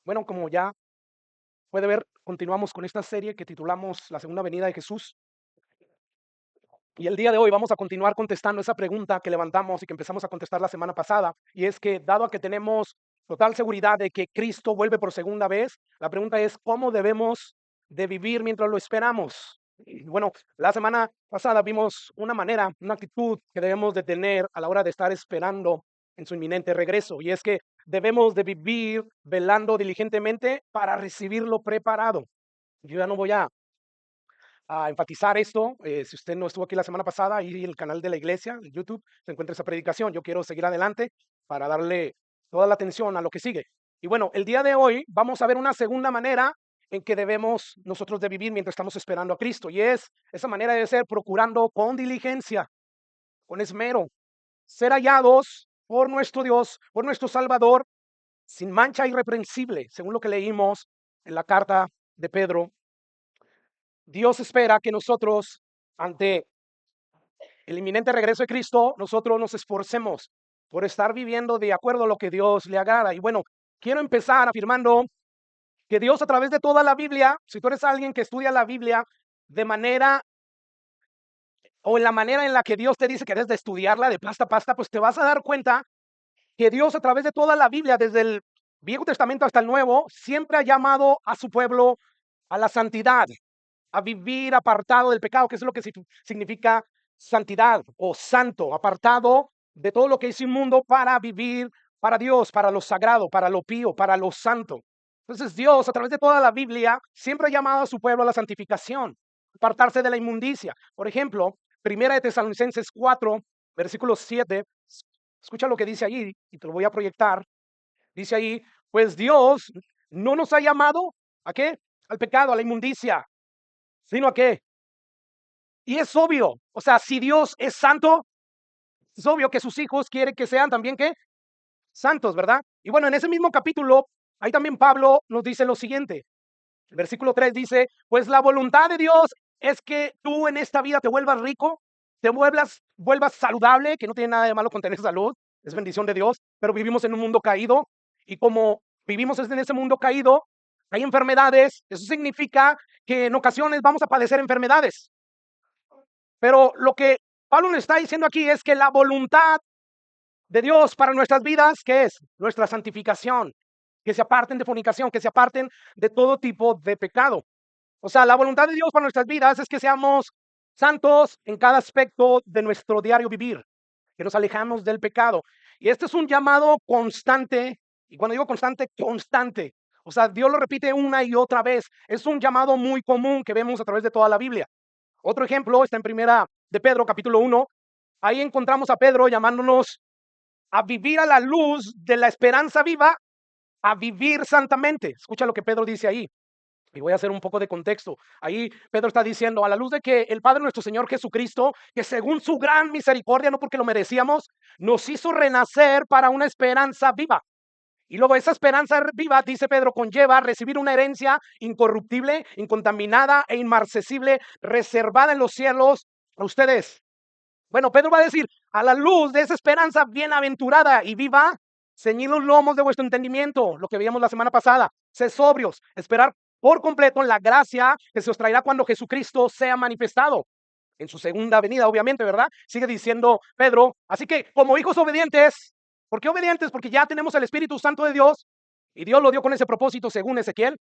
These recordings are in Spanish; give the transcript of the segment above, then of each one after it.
Bueno, como ya puede ver, continuamos con esta serie que titulamos La Segunda Venida de Jesús. Y el día de hoy vamos a continuar contestando esa pregunta que levantamos y que empezamos a contestar la semana pasada. Y es que, dado a que tenemos total seguridad de que Cristo vuelve por segunda vez, la pregunta es, ¿cómo debemos de vivir mientras lo esperamos? Y bueno, la semana pasada vimos una manera, una actitud que debemos de tener a la hora de estar esperando en su inminente regreso. Y es que debemos de vivir velando diligentemente para recibirlo preparado. Yo ya no voy a enfatizar esto. Si usted no estuvo aquí la semana pasada, ahí en el canal de la iglesia, en YouTube, se encuentra esa predicación. Yo quiero seguir adelante para darle toda la atención a lo que sigue. Y bueno, el día de hoy vamos a ver una segunda manera en que debemos nosotros de vivir mientras estamos esperando a Cristo. Y es esa manera de ser procurando con diligencia, con esmero, ser hallados por nuestro Dios, por nuestro Salvador, sin mancha irreprensible, según lo que leímos en la carta de Pedro. Dios espera que nosotros, ante el inminente regreso de Cristo, nosotros nos esforcemos por estar viviendo de acuerdo a lo que Dios le agrada. Y bueno, quiero empezar afirmando que Dios, a través de toda la Biblia, si tú eres alguien que estudia la Biblia de manera o en la manera en la que Dios te dice que debes de estudiarla de pasta a pasta, pues te vas a dar cuenta que Dios, a través de toda la Biblia, desde el Viejo Testamento hasta el Nuevo, siempre ha llamado a su pueblo a la santidad, a vivir apartado del pecado, que es lo que significa santidad o santo, apartado de todo lo que es inmundo para vivir para Dios, para lo sagrado, para lo pío, para lo santo. Entonces Dios, a través de toda la Biblia, siempre ha llamado a su pueblo a la santificación, apartarse de la inmundicia. Por ejemplo, Primera de Tesalonicenses 4, versículo 7, escucha lo que dice ahí y te lo voy a proyectar. Dice ahí, pues Dios no nos ha llamado ¿a qué? Al pecado, a la inmundicia, sino a qué. Y es obvio, o sea, si Dios es santo, es obvio que sus hijos quieren que sean también ¿qué? Santos, ¿verdad? Y bueno, en ese mismo capítulo, ahí también Pablo nos dice lo siguiente. El versículo 3 dice, pues la voluntad de Dios es que tú en esta vida te vuelvas rico, te vuelvas saludable, que no tiene nada de malo con tener salud, es bendición de Dios, pero vivimos en un mundo caído y como vivimos en ese mundo caído, hay enfermedades, eso significa que en ocasiones vamos a padecer enfermedades. Pero lo que Pablo nos está diciendo aquí es que la voluntad de Dios para nuestras vidas, ¿qué es? Nuestra santificación, que se aparten de fornicación, que se aparten de todo tipo de pecado. O sea, la voluntad de Dios para nuestras vidas es que seamos santos en cada aspecto de nuestro diario vivir, que nos alejamos del pecado. Y este es un llamado constante, y cuando digo constante, constante. O sea, Dios lo repite una y otra vez. Es un llamado muy común que vemos a través de toda la Biblia. Otro ejemplo está en Primera de Pedro, capítulo 1. Ahí encontramos a Pedro llamándonos a vivir a la luz de la esperanza viva, a vivir santamente. Escucha lo que Pedro dice ahí. Y voy a hacer un poco de contexto. Ahí Pedro está diciendo, a la luz de que el Padre nuestro Señor Jesucristo, que según su gran misericordia, no porque lo merecíamos, nos hizo renacer para una esperanza viva. Y luego esa esperanza viva, dice Pedro, conlleva recibir una herencia incorruptible, incontaminada e inmarcesible, reservada en los cielos a ustedes. Bueno, Pedro va a decir, a la luz de esa esperanza bienaventurada y viva, ceñid los lomos de vuestro entendimiento, lo que veíamos la semana pasada, sed sobrios, esperar por completo la gracia que se os traerá cuando Jesucristo sea manifestado. En su segunda venida, obviamente, ¿verdad? Sigue diciendo Pedro, así que como hijos obedientes, ¿por qué obedientes? Porque ya tenemos el Espíritu Santo de Dios y Dios lo dio con ese propósito según Ezequiel,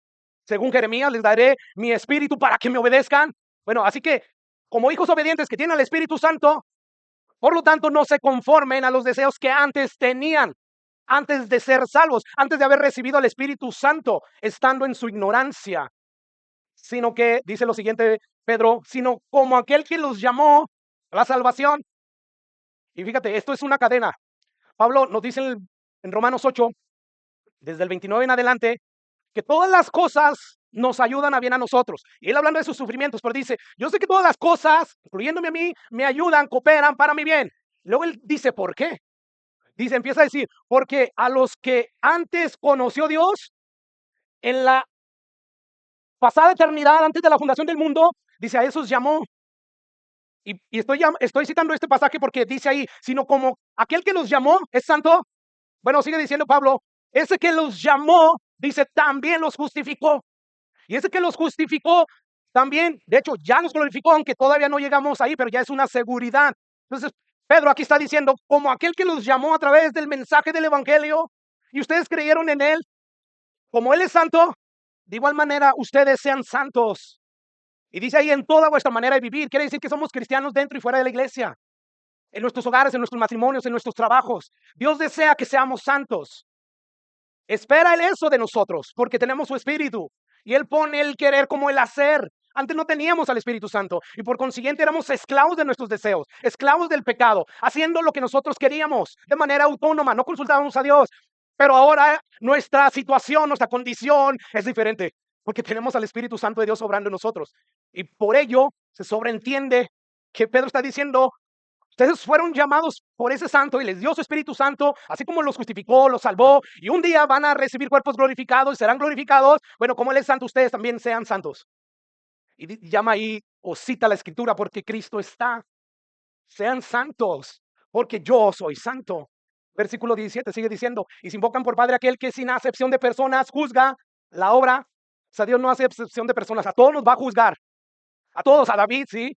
según Jeremías, les daré mi espíritu para que me obedezcan. Bueno, así que como hijos obedientes que tienen el Espíritu Santo, por lo tanto, no se conformen a los deseos que antes tenían, antes de ser salvos, antes de haber recibido al Espíritu Santo, estando en su ignorancia, sino que, dice lo siguiente Pedro, sino como aquel que los llamó a la salvación. Y fíjate, esto es una cadena. Pablo nos dice en Romanos 8, desde el 29 en adelante, que todas las cosas nos ayudan a bien a nosotros. Y él hablando de sus sufrimientos, pero dice, yo sé que todas las cosas, incluyéndome a mí, me ayudan, cooperan para mi bien. Luego él dice, ¿por qué? Dice, empieza a decir, porque a los que antes conoció Dios, en la pasada eternidad, antes de la fundación del mundo, dice, a esos llamó. Y estoy citando este pasaje porque dice ahí, sino como aquel que los llamó es santo. Bueno, sigue diciendo Pablo, ese que los llamó dice, también los justificó. Y ese que los justificó también, de hecho, ya nos glorificó, aunque todavía no llegamos ahí, pero ya es una seguridad. Entonces, Pedro aquí está diciendo, como aquel que los llamó a través del mensaje del evangelio, y ustedes creyeron en él, como él es santo, de igual manera ustedes sean santos. Y dice ahí, en toda vuestra manera de vivir. Quiere decir que somos cristianos dentro y fuera de la iglesia, en nuestros hogares, en nuestros matrimonios, en nuestros trabajos. Dios desea que seamos santos. Espera Él eso de nosotros, porque tenemos su Espíritu. Y Él pone el querer como el hacer. Antes no teníamos al Espíritu Santo y por consiguiente éramos esclavos de nuestros deseos, esclavos del pecado, haciendo lo que nosotros queríamos de manera autónoma, no consultábamos a Dios. Pero ahora nuestra situación, nuestra condición es diferente, porque tenemos al Espíritu Santo de Dios obrando en nosotros. Y por ello se sobreentiende que Pedro está diciendo, ustedes fueron llamados por ese santo y les dio su Espíritu Santo, así como los justificó, los salvó, y un día van a recibir cuerpos glorificados y serán glorificados. Bueno, como Él es santo, ustedes también sean santos. Y llama ahí o cita la Escritura, porque Cristo está. Sean santos, porque yo soy santo. Versículo 17 sigue diciendo, y se invocan por Padre aquel que sin acepción de personas juzga la obra. O sea, Dios no hace excepción de personas, a todos nos va a juzgar. A todos, a David, sí.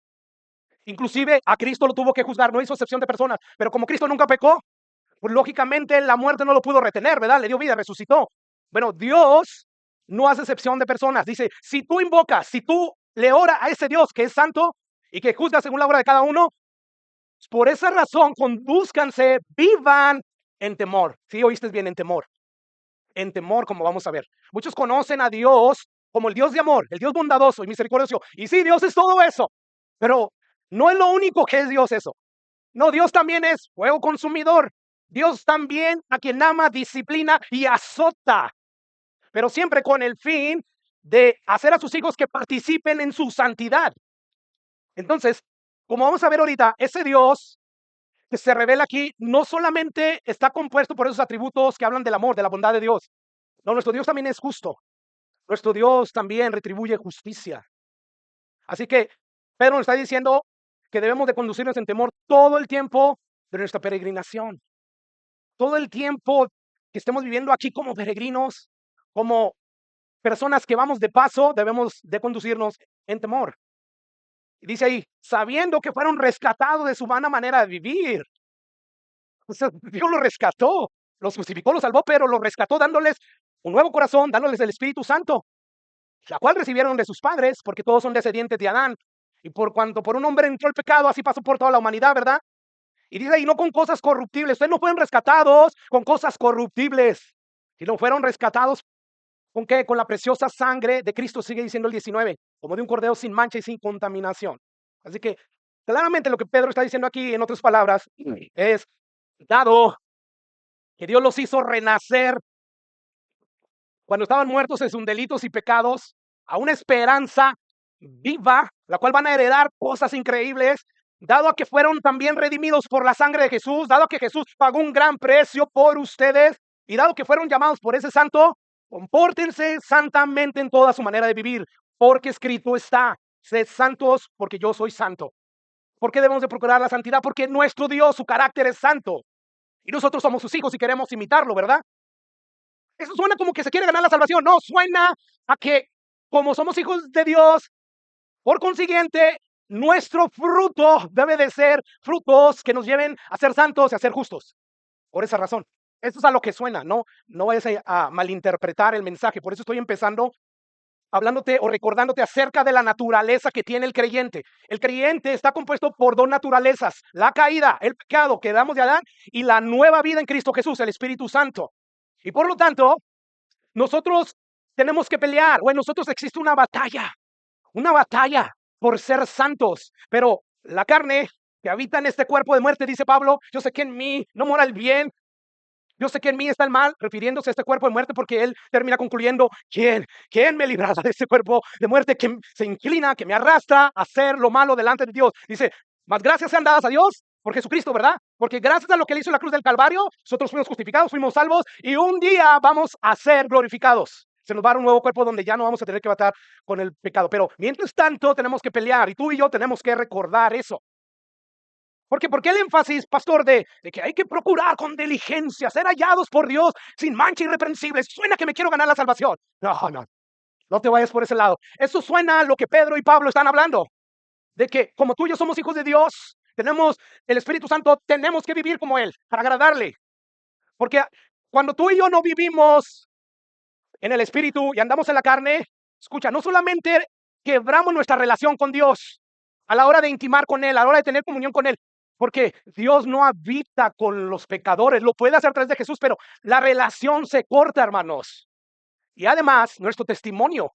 Inclusive a Cristo lo tuvo que juzgar, no hizo excepción de personas. Pero como Cristo nunca pecó, pues lógicamente la muerte no lo pudo retener, ¿verdad? Le dio vida, resucitó. Bueno, Dios no hace excepción de personas. Dice, si tú invocas, si tú le oras a ese Dios que es santo y que juzga según la obra de cada uno, por esa razón condúzcanse, vivan en temor. Sí, oíste bien, en temor. En temor, como vamos a ver. Muchos conocen a Dios como el Dios de amor, el Dios bondadoso y misericordioso. Y sí, Dios es todo eso. Pero no es lo único que es Dios eso. No, Dios también es fuego consumidor. Dios también a quien ama, disciplina y azota. Pero siempre con el fin de hacer a sus hijos que participen en su santidad. Entonces, como vamos a ver ahorita, ese Dios que se revela aquí no solamente está compuesto por esos atributos que hablan del amor, de la bondad de Dios. No, nuestro Dios también es justo. Nuestro Dios también retribuye justicia. Así que Pedro nos está diciendo que debemos de conducirnos en temor todo el tiempo de nuestra peregrinación. Todo el tiempo que estemos viviendo aquí como peregrinos, como personas que vamos de paso, debemos de conducirnos en temor. Y dice ahí, sabiendo que fueron rescatados de su vana manera de vivir. O sea, Dios los rescató, los justificó, los salvó, pero los rescató dándoles un nuevo corazón, dándoles el Espíritu Santo, la cual recibieron de sus padres, porque todos son descendientes de Adán. Y por cuanto por un hombre entró el pecado, así pasó por toda la humanidad, ¿verdad? Y dice ahí, no con cosas corruptibles. Ustedes no fueron rescatados con cosas corruptibles, sino fueron rescatados ¿con qué? Con la preciosa sangre de Cristo, sigue diciendo el 19, como de un cordero sin mancha y sin contaminación. Así que claramente lo que Pedro está diciendo aquí, en otras palabras, es, dado que Dios los hizo renacer cuando estaban muertos en sus delitos y pecados, a una esperanza viva, la cual van a heredar cosas increíbles, dado a que fueron también redimidos por la sangre de Jesús, dado a que Jesús pagó un gran precio por ustedes, y dado que fueron llamados por ese santo, compórtense santamente en toda su manera de vivir, porque escrito está, sed santos porque yo soy santo. ¿Por qué debemos de procurar la santidad? Porque nuestro Dios, su carácter es santo, y nosotros somos sus hijos y queremos imitarlo, ¿verdad? Eso suena como que se quiere ganar la salvación. No, suena a que como somos hijos de Dios, por consiguiente, nuestro fruto debe de ser frutos que nos lleven a ser santos y a ser justos. Por esa razón. Eso es a lo que suena, ¿no? No vayas a malinterpretar el mensaje. Por eso estoy empezando hablándote o recordándote acerca de la naturaleza que tiene el creyente. El creyente está compuesto por dos naturalezas: la caída, el pecado que damos de Adán, y la nueva vida en Cristo Jesús, el Espíritu Santo. Y por lo tanto, nosotros tenemos que pelear, o en nosotros existe una batalla por ser santos, pero la carne que habita en este cuerpo de muerte, dice Pablo, yo sé que en mí no mora el bien, yo sé que en mí está el mal, refiriéndose a este cuerpo de muerte, porque él termina concluyendo, ¿quién me librará de este cuerpo de muerte que se inclina, que me arrastra a hacer lo malo delante de Dios? Dice, más gracias sean dadas a Dios por Jesucristo, ¿verdad? Porque gracias a lo que él hizo en la cruz del Calvario, nosotros fuimos justificados, fuimos salvos, y un día vamos a ser glorificados. Se nos va a dar un nuevo cuerpo donde ya no vamos a tener que batallar con el pecado. Pero mientras tanto tenemos que pelear, y tú y yo tenemos que recordar eso. ¿Por qué el énfasis, pastor, de que hay que procurar con diligencia, ser hallados por Dios sin mancha irreprensible? Suena que me quiero ganar la salvación. No te vayas por ese lado. Eso suena a lo que Pedro y Pablo están hablando, de que como tú y yo somos hijos de Dios, tenemos el Espíritu Santo, tenemos que vivir como Él, para agradarle. Porque cuando tú y yo no vivimos en el Espíritu y andamos en la carne, escucha, no solamente quebramos nuestra relación con Dios a la hora de intimar con Él, a la hora de tener comunión con Él, porque Dios no habita con los pecadores, lo puede hacer a través de Jesús, pero la relación se corta, hermanos. Y además, nuestro testimonio,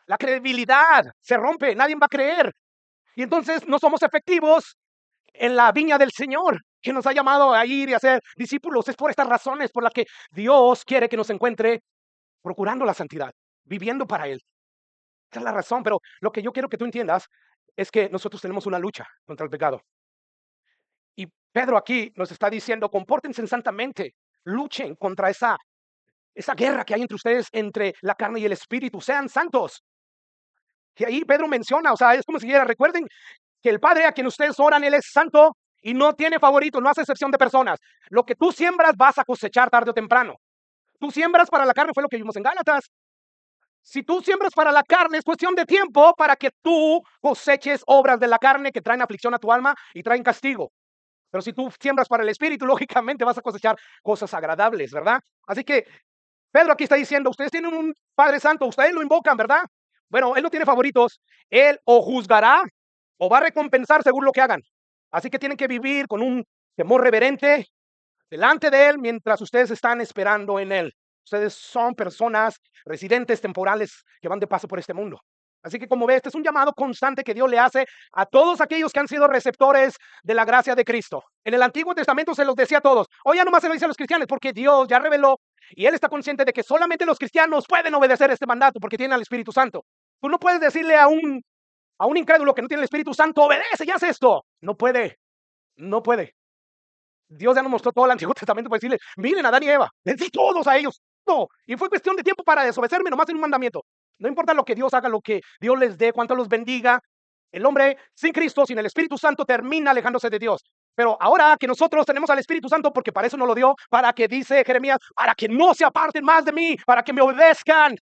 la credibilidad se rompe, nadie va a creer. Y entonces no somos efectivos en la viña del Señor, que nos ha llamado a ir y a ser discípulos. Es por estas razones por las que Dios quiere que nos encuentre procurando la santidad, viviendo para Él. Esa es la razón, pero lo que yo quiero que tú entiendas es que nosotros tenemos una lucha contra el pecado. Y Pedro aquí nos está diciendo, compórtense santamente, luchen contra esa guerra que hay entre ustedes, entre la carne y el espíritu, sean santos. Y ahí Pedro menciona, o sea, es como si dijera, recuerden que el Padre a quien ustedes oran, Él es santo y no tiene favorito, no hace excepción de personas. Lo que tú siembras vas a cosechar tarde o temprano. Tú siembras para la carne, fue lo que vimos en Gálatas. Si tú siembras para la carne, es cuestión de tiempo para que tú coseches obras de la carne que traen aflicción a tu alma y traen castigo. Pero si tú siembras para el espíritu, lógicamente vas a cosechar cosas agradables, ¿verdad? Así que Pedro aquí está diciendo, ustedes tienen un Padre Santo, ustedes lo invocan, ¿verdad? Bueno, Él no tiene favoritos. Él o juzgará o va a recompensar según lo que hagan. Así que tienen que vivir con un temor reverente delante de Él mientras ustedes están esperando en Él. Ustedes son personas residentes temporales que van de paso por este mundo. Así que como ve, este es un llamado constante que Dios le hace a todos aquellos que han sido receptores de la gracia de Cristo. En el Antiguo Testamento se los decía a todos. Hoy ya nomás se lo dice a los cristianos porque Dios ya reveló y Él está consciente de que solamente los cristianos pueden obedecer este mandato porque tienen al Espíritu Santo. Tú no puedes decirle a un incrédulo que no tiene el Espíritu Santo, obedece y haz esto. No puede, no puede. Dios ya nos mostró todo el Antiguo Testamento para decirle, miren a Adán y Eva, les di todos a ellos, todo. Y fue cuestión de tiempo para desobedecerme nomás en un mandamiento. No importa lo que Dios haga, lo que Dios les dé, cuánto los bendiga. El hombre sin Cristo, sin el Espíritu Santo, termina alejándose de Dios. Pero ahora que nosotros tenemos al Espíritu Santo, porque para eso nos lo dio, para que dice Jeremías, para que no se aparten más de mí, para que me obedezcan.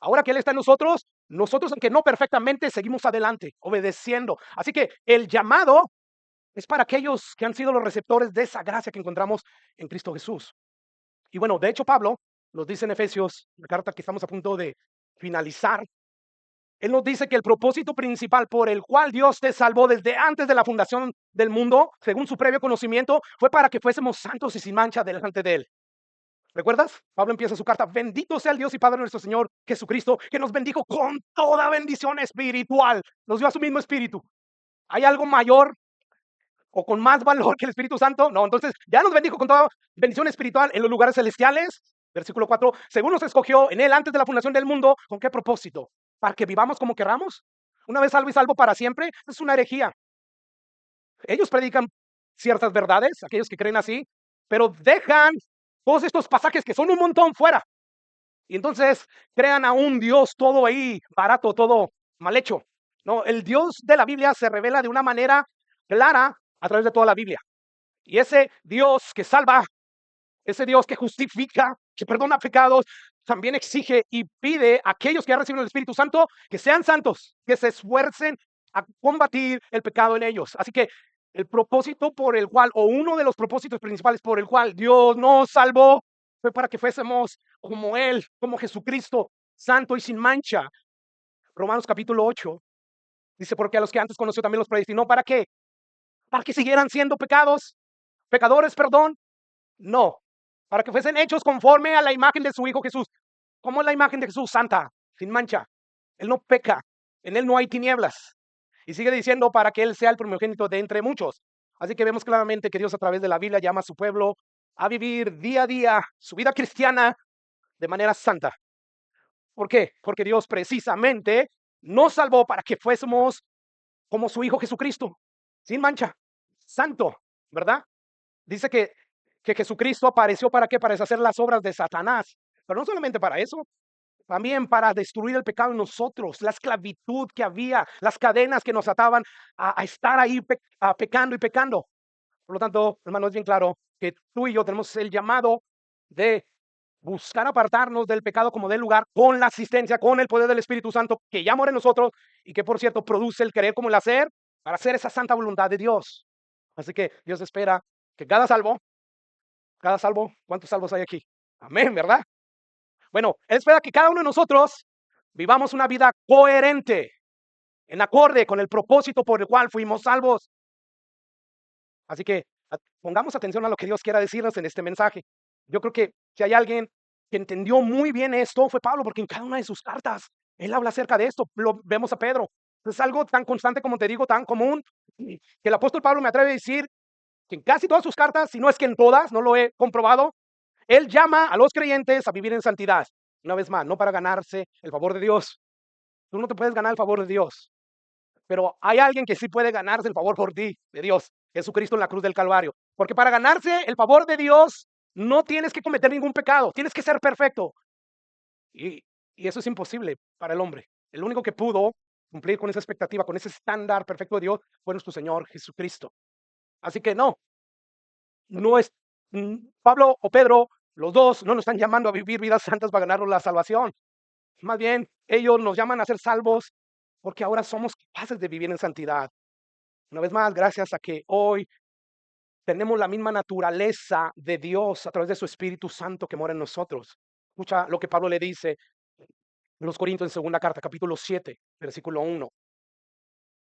Ahora que Él está en nosotros, aunque no perfectamente, seguimos adelante, obedeciendo. Así que el llamado es para aquellos que han sido los receptores de esa gracia que encontramos en Cristo Jesús. Y bueno, de hecho Pablo nos dice en Efesios, la carta que estamos a punto de finalizar, él nos dice que el propósito principal por el cual Dios te salvó desde antes de la fundación del mundo, según su previo conocimiento, fue para que fuésemos santos y sin mancha delante de Él. ¿Recuerdas? Pablo empieza su carta, bendito sea el Dios y Padre nuestro Señor Jesucristo, que nos bendijo con toda bendición espiritual, nos dio a su mismo espíritu. ¿Hay algo mayor o con más valor que el Espíritu Santo? No, entonces ya nos bendijo con toda bendición espiritual en los lugares celestiales. Versículo 4, según nos escogió en Él antes de la fundación del mundo, ¿con qué propósito? ¿Para que vivamos como querramos? Una vez salvo y salvo para siempre, es una herejía. Ellos predican ciertas verdades, aquellos que creen así, pero dejan todos estos pasajes que son un montón fuera. Y entonces crean a un Dios todo ahí, barato, todo mal hecho. No, el Dios de la Biblia se revela de una manera clara a través de toda la Biblia. Y ese Dios que salva, ese Dios que justifica, que perdona pecados, también exige y pide a aquellos que ya reciben el Espíritu Santo que sean santos, que se esfuercen a combatir el pecado en ellos. Así que el propósito por el cual, o uno de los propósitos principales por el cual Dios nos salvó, fue para que fuésemos como Él, como Jesucristo, santo y sin mancha. Romanos capítulo 8 dice, porque a los que antes conoció también los predestinó. ¿Para qué? Para que siguieran siendo pecadores, perdón. No, para que fuesen hechos conforme a la imagen de su Hijo Jesús. ¿Cómo es la imagen de Jesús? Santa, sin mancha. Él no peca, en Él no hay tinieblas. Y sigue diciendo para que Él sea el primogénito de entre muchos. Así que vemos claramente que Dios a través de la Biblia llama a su pueblo a vivir día a día su vida cristiana de manera santa. ¿Por qué? Porque Dios precisamente nos salvó para que fuésemos como su Hijo Jesucristo, sin mancha, santo, ¿verdad? Dice que Jesucristo apareció ¿para qué? Para deshacer las obras de Satanás. Pero no solamente para eso, también para destruir el pecado en nosotros, la esclavitud que había, las cadenas que nos ataban a estar ahí pecando y pecando. Por lo tanto, hermano, es bien claro que tú y yo tenemos el llamado de buscar apartarnos del pecado como del lugar con la asistencia, con el poder del Espíritu Santo que ya mora en nosotros y que, por cierto, produce el querer como el hacer para hacer esa santa voluntad de Dios. Así que Dios espera que cada salvo, ¿cuántos salvos hay aquí? Amén, ¿verdad? Bueno, Él espera que cada uno de nosotros vivamos una vida coherente, en acorde con el propósito por el cual fuimos salvos. Así que pongamos atención a lo que Dios quiera decirnos en este mensaje. Yo creo que si hay alguien que entendió muy bien esto, fue Pablo, porque en cada una de sus cartas él habla acerca de esto. Lo vemos a Pedro. Es algo tan constante, como te digo, tan común, que el apóstol Pablo me atreve a decir que en casi todas sus cartas, si no es que en todas, no lo he comprobado, él llama a los creyentes a vivir en santidad. Una vez más, no para ganarse el favor de Dios. Tú no te puedes ganar el favor de Dios. Pero hay alguien que sí puede ganarse el favor por ti, de Dios, Jesucristo en la cruz del Calvario. Porque para ganarse el favor de Dios, no tienes que cometer ningún pecado, tienes que ser perfecto. Y, y eso es imposible para el hombre. El único que pudo cumplir con esa expectativa, con ese estándar perfecto de Dios, fue nuestro Señor Jesucristo. Así que no es Pablo o Pedro, los dos no nos están llamando a vivir vidas santas para ganarnos la salvación. Más bien, ellos nos llaman a ser salvos porque ahora somos capaces de vivir en santidad. Una vez más, gracias a que hoy tenemos la misma naturaleza de Dios a través de su Espíritu Santo que mora en nosotros. Escucha lo que Pablo le dice en los Corintios en segunda carta, capítulo 7, versículo 1.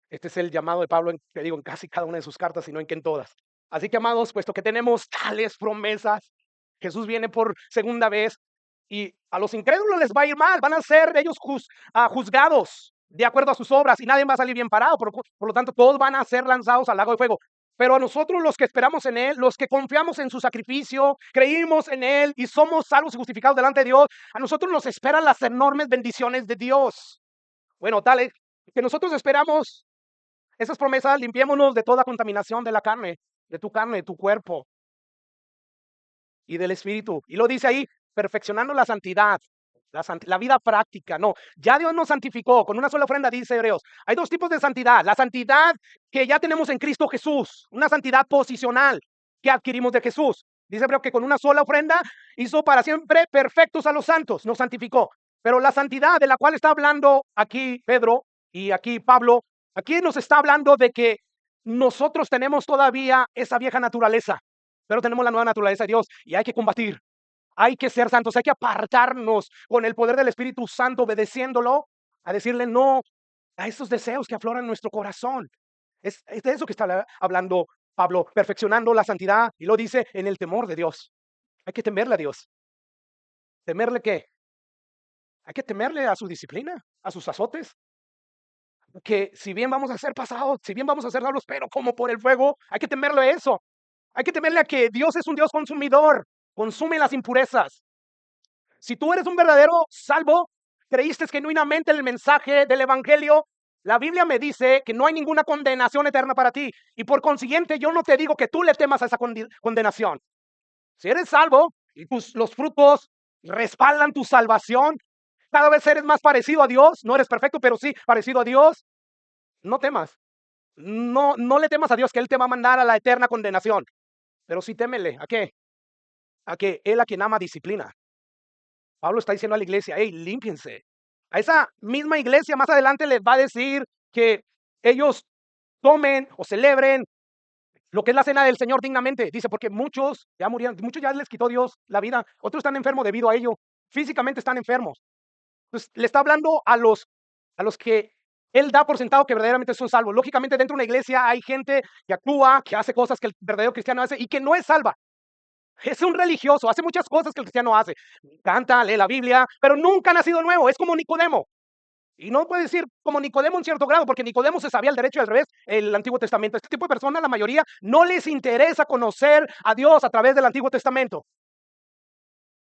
Este es el llamado de Pablo, te digo, en casi cada una de sus cartas, sino en que en todas. Así que, amados, puesto que tenemos tales promesas, Jesús viene por segunda vez y a los incrédulos les va a ir mal, van a ser ellos juzgados de acuerdo a sus obras y nadie va a salir bien parado. Por lo tanto, todos van a ser lanzados al lago de fuego. Pero a nosotros, los que esperamos en Él, los que confiamos en su sacrificio, creímos en Él y somos salvos y justificados delante de Dios, a nosotros nos esperan las enormes bendiciones de Dios. Bueno, tal que nosotros esperamos esas promesas, limpiémonos de toda contaminación de la carne, de tu cuerpo y del espíritu. Y lo dice ahí, perfeccionando la santidad, la vida práctica. No, ya Dios nos santificó con una sola ofrenda, dice Hebreos. Hay dos tipos de santidad. La santidad que ya tenemos en Cristo Jesús, una santidad posicional que adquirimos de Jesús. Dice Hebreos que con una sola ofrenda hizo para siempre perfectos a los santos, nos santificó. Pero la santidad de la cual está hablando aquí Pedro y aquí Pablo, aquí nos está hablando de que nosotros tenemos todavía esa vieja naturaleza, pero tenemos la nueva naturaleza de Dios y hay que combatir. Hay que ser santos, hay que apartarnos con el poder del Espíritu Santo, obedeciéndolo, a decirle no a esos deseos que afloran en nuestro corazón. Es de eso que está hablando Pablo, perfeccionando la santidad, y lo dice en el temor de Dios. Hay que temerle a Dios. ¿Temerle qué? Hay que temerle a su disciplina, a sus azotes. Que si bien vamos a ser pasados, si bien vamos a ser salvos, pero como por el fuego, hay que temerle a eso. Hay que temerle a que Dios es un Dios consumidor, consume las impurezas. Si tú eres un verdadero salvo, creíste genuinamente en el mensaje del Evangelio, la Biblia me dice que no hay ninguna condenación eterna para ti. Y por consiguiente, yo no te digo que tú le temas a esa condenación. Si eres salvo y los frutos respaldan tu salvación, cada vez eres más parecido a Dios. No eres perfecto, pero sí parecido a Dios. No temas. No le temas a Dios que Él te va a mandar a la eterna condenación. Pero sí témele. ¿A qué? A que Él a quien ama disciplina. Pablo está diciendo a la iglesia, hey, límpiense. A esa misma iglesia más adelante les va a decir que ellos tomen o celebren lo que es la cena del Señor dignamente. Dice, porque muchos ya murieron, muchos ya les quitó Dios la vida, otros están enfermos debido a ello, físicamente están enfermos. Entonces, le está hablando a los que Él da por sentado que verdaderamente son salvos. Lógicamente, dentro de una iglesia hay gente que actúa, que hace cosas que el verdadero cristiano hace y que no es salva. Es un religioso, hace muchas cosas que el cristiano hace. Canta, lee la Biblia, pero nunca ha nacido nuevo. Es como Nicodemo. Y no puede decir como Nicodemo en cierto grado, porque Nicodemo se sabía el derecho y al revés, el Antiguo Testamento. Este tipo de personas, la mayoría, no les interesa conocer a Dios a través del Antiguo Testamento.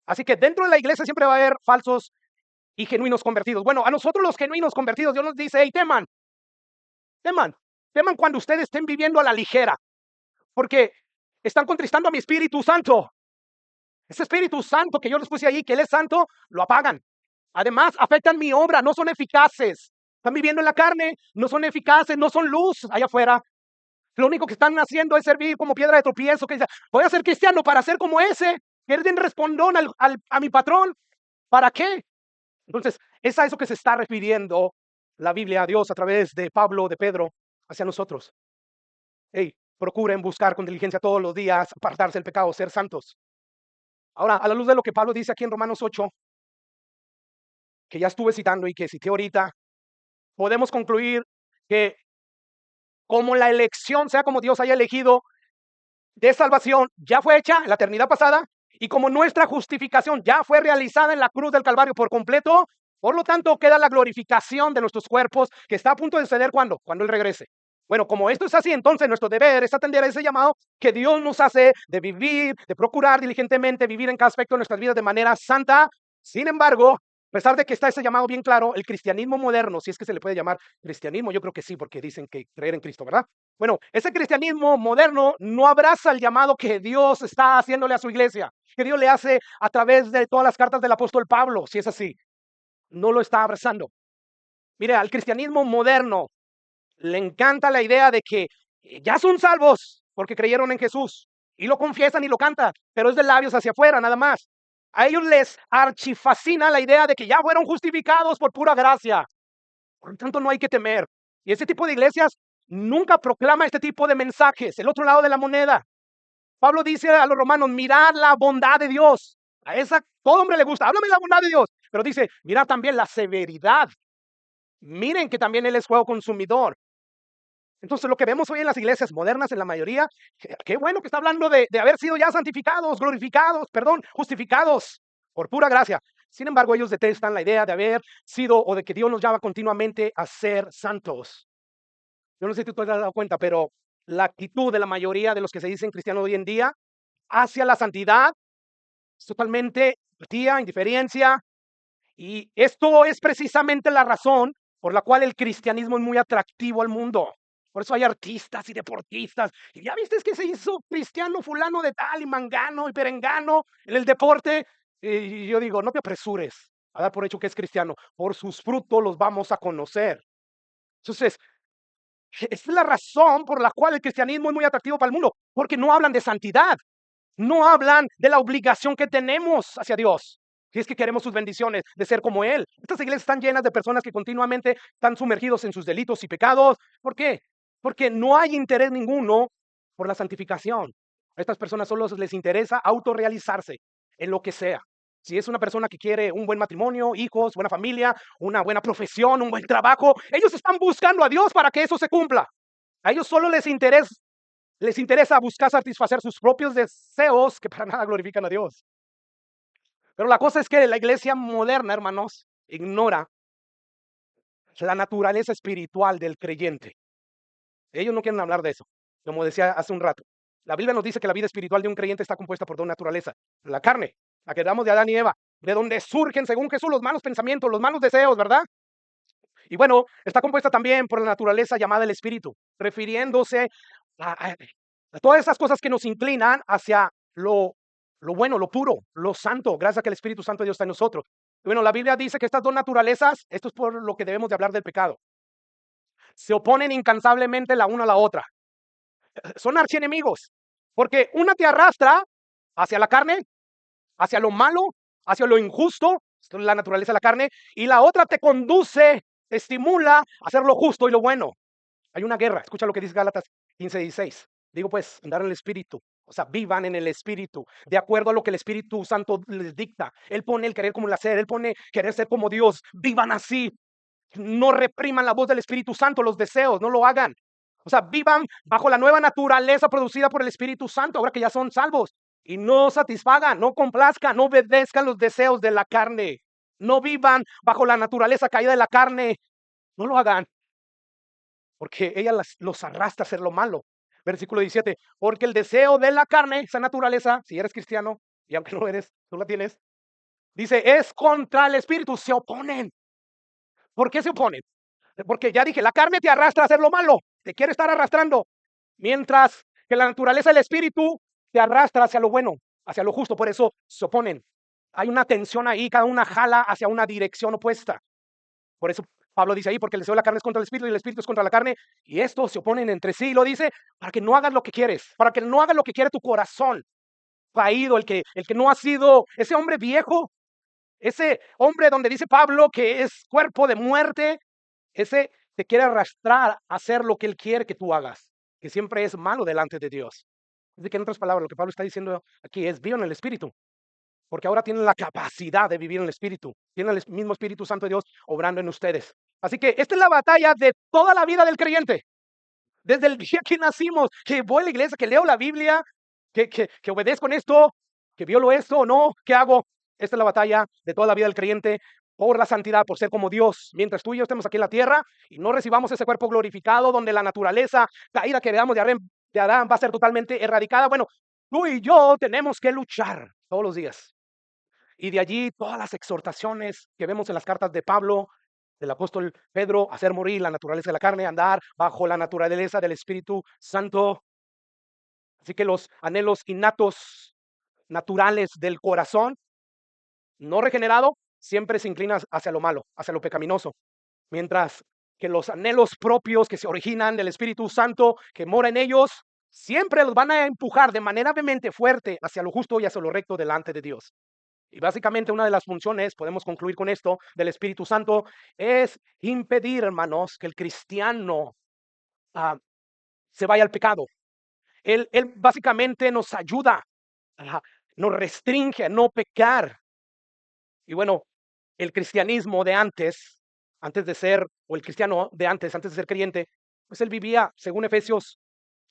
Así que dentro de la iglesia siempre va a haber falsos y genuinos convertidos. Bueno, a nosotros los genuinos convertidos, Dios nos dice, hey, teman cuando ustedes estén viviendo a la ligera, porque están contristando a mi Espíritu Santo. Ese Espíritu Santo que yo les puse ahí, que Él es santo, lo apagan. Además, afectan mi obra, no son eficaces. Están viviendo en la carne, no son eficaces, no son luz allá afuera. Lo único que están haciendo es servir como piedra de tropiezo, que dice, voy a ser cristiano para ser como ese, que den respondón a mi patrón. ¿Para qué? Entonces, es a eso que se está refiriendo la Biblia a Dios a través de Pablo, de Pedro, hacia nosotros. Hey, procuren buscar con diligencia todos los días, apartarse del pecado, ser santos. Ahora, a la luz de lo que Pablo dice aquí en Romanos 8, que ya estuve citando y que cité ahorita, podemos concluir que como la elección, sea como Dios haya elegido, de salvación ya fue hecha en la eternidad pasada y como nuestra justificación ya fue realizada en la cruz del Calvario por completo, por lo tanto queda la glorificación de nuestros cuerpos que está a punto de suceder cuando Él regrese. Bueno, como esto es así, entonces nuestro deber es atender a ese llamado que Dios nos hace de vivir, de procurar diligentemente vivir en cada aspecto de nuestras vidas de manera santa. Sin embargo, a pesar de que está ese llamado bien claro, el cristianismo moderno, si es que se le puede llamar cristianismo, yo creo que sí, porque dicen que creer en Cristo, ¿verdad? Bueno, ese cristianismo moderno no abraza el llamado que Dios está haciéndole a su iglesia, que Dios le hace a través de todas las cartas del apóstol Pablo, si es así, no lo está abrazando. Mire, al cristianismo moderno le encanta la idea de que ya son salvos porque creyeron en Jesús y lo confiesan y lo cantan, pero es de labios hacia afuera nada más. A ellos les archifascina la idea de que ya fueron justificados por pura gracia. Por lo tanto, no hay que temer. Y ese tipo de iglesias nunca proclama este tipo de mensajes, el otro lado de la moneda. Pablo dice a los romanos, mirad la bondad de Dios. A esa todo hombre le gusta, háblame de la bondad de Dios. Pero dice, mirad también la severidad. Miren que también Él es fuego consumidor. Entonces, lo que vemos hoy en las iglesias modernas, en la mayoría, qué bueno que está hablando de haber sido ya santificados, glorificados, perdón, justificados por pura gracia. Sin embargo, ellos detestan la idea de haber sido o de que Dios nos llama continuamente a ser santos. Yo no sé si tú te has dado cuenta, pero la actitud de la mayoría de los que se dicen cristianos hoy en día hacia la santidad es totalmente apatía, indiferencia, y esto es precisamente la razón por la cual el cristianismo es muy atractivo al mundo. Por eso hay artistas y deportistas. Y ya viste que se hizo cristiano fulano de tal y mangano y perengano en el deporte. Y yo digo, no te apresures a dar por hecho que es cristiano. Por sus frutos los vamos a conocer. Entonces, esa es la razón por la cual el cristianismo es muy atractivo para el mundo. Porque no hablan de santidad. No hablan de la obligación que tenemos hacia Dios. Si es que queremos sus bendiciones, de ser como Él. Estas iglesias están llenas de personas que continuamente están sumergidos en sus delitos y pecados. ¿Por qué? Porque no hay interés ninguno por la santificación. A estas personas solo les interesa autorrealizarse en lo que sea. Si es una persona que quiere un buen matrimonio, hijos, buena familia, una buena profesión, un buen trabajo, ellos están buscando a Dios para que eso se cumpla. A ellos solo les interesa buscar satisfacer sus propios deseos que para nada glorifican a Dios. Pero la cosa es que la iglesia moderna, hermanos, ignora la naturaleza espiritual del creyente. Ellos no quieren hablar de eso, como decía hace un rato. La Biblia nos dice que la vida espiritual de un creyente está compuesta por dos naturalezas. La carne, la que damos de Adán y Eva, de donde surgen, según Jesús, los malos pensamientos, los malos deseos, ¿verdad? Y bueno, está compuesta también por la naturaleza llamada el espíritu, refiriéndose a todas esas cosas que nos inclinan hacia lo bueno, lo puro, lo santo, gracias a que el Espíritu Santo de Dios está en nosotros. Y bueno, la Biblia dice que estas dos naturalezas, esto es por lo que debemos de hablar del pecado, se oponen incansablemente la una a la otra. Son archienemigos, porque una te arrastra hacia la carne, hacia lo malo, hacia lo injusto, esto es la naturaleza de la carne, y la otra te conduce, te estimula a hacer lo justo y lo bueno. Hay una guerra, escucha lo que dice Gálatas 15:16. Digo pues, andar en el Espíritu, o sea, vivan en el Espíritu, de acuerdo a lo que el Espíritu Santo les dicta. Él pone el querer como el hacer, Él pone querer ser como Dios, vivan así. No repriman la voz del Espíritu Santo, los deseos, no lo hagan. O sea, vivan bajo la nueva naturaleza producida por el Espíritu Santo, ahora que ya son salvos. Y no satisfagan, no complazcan, no obedezcan los deseos de la carne. No vivan bajo la naturaleza caída de la carne. No lo hagan, porque ella los arrastra a hacer lo malo. Versículo 17, porque el deseo de la carne, esa naturaleza, si eres cristiano, y aunque no lo eres, tú la tienes, dice, es contra el espíritu, se oponen. ¿Por qué se oponen? Porque ya dije, la carne te arrastra a hacer lo malo, te quiere estar arrastrando, mientras que la naturaleza del espíritu te arrastra hacia lo bueno, hacia lo justo, por eso se oponen. Hay una tensión ahí, cada una jala hacia una dirección opuesta. Por eso Pablo dice ahí, porque el deseo de la carne es contra el espíritu y el espíritu es contra la carne, y estos se oponen entre sí. Y lo dice para que no hagas lo que quieres, para que no hagas lo que quiere tu corazón caído, el que no ha sido ese hombre viejo, ese hombre donde dice Pablo que es cuerpo de muerte, ese te quiere arrastrar a hacer lo que él quiere que tú hagas, que siempre es malo delante de Dios. Así que en otras palabras, lo que Pablo está diciendo aquí es vivan en el espíritu, porque ahora tienen la capacidad de vivir en el espíritu, tienen el mismo Espíritu Santo de Dios obrando en ustedes. Así que esta es la batalla de toda la vida del creyente. Desde el día que nacimos, que voy a la iglesia, que leo la Biblia, que obedezco en esto, que violo esto o no, ¿qué hago? Esta es la batalla de toda la vida del creyente por la santidad, por ser como Dios. Mientras tú y yo estemos aquí en la tierra y no recibamos ese cuerpo glorificado donde la naturaleza caída que veamos de Adán va a ser totalmente erradicada. Bueno, tú y yo tenemos que luchar todos los días. Y de allí todas las exhortaciones que vemos en las cartas de Pablo, del apóstol Pedro, hacer morir la naturaleza de la carne, andar bajo la naturaleza del Espíritu Santo. Así que los anhelos innatos, naturales del corazón, no regenerado, siempre se inclinan hacia lo malo, hacia lo pecaminoso. Mientras que los anhelos propios que se originan del Espíritu Santo, que mora en ellos, siempre los van a empujar de manera vehemente fuerte hacia lo justo y hacia lo recto delante de Dios. Y básicamente una de las funciones, podemos concluir con esto, del Espíritu Santo, es impedir, hermanos, que el cristiano ah, se vaya al pecado. Él básicamente nos ayuda, ah, nos restringe a no pecar. Y bueno, el cristianismo de antes de ser, o el cristiano de antes de ser creyente, pues él vivía, según Efesios,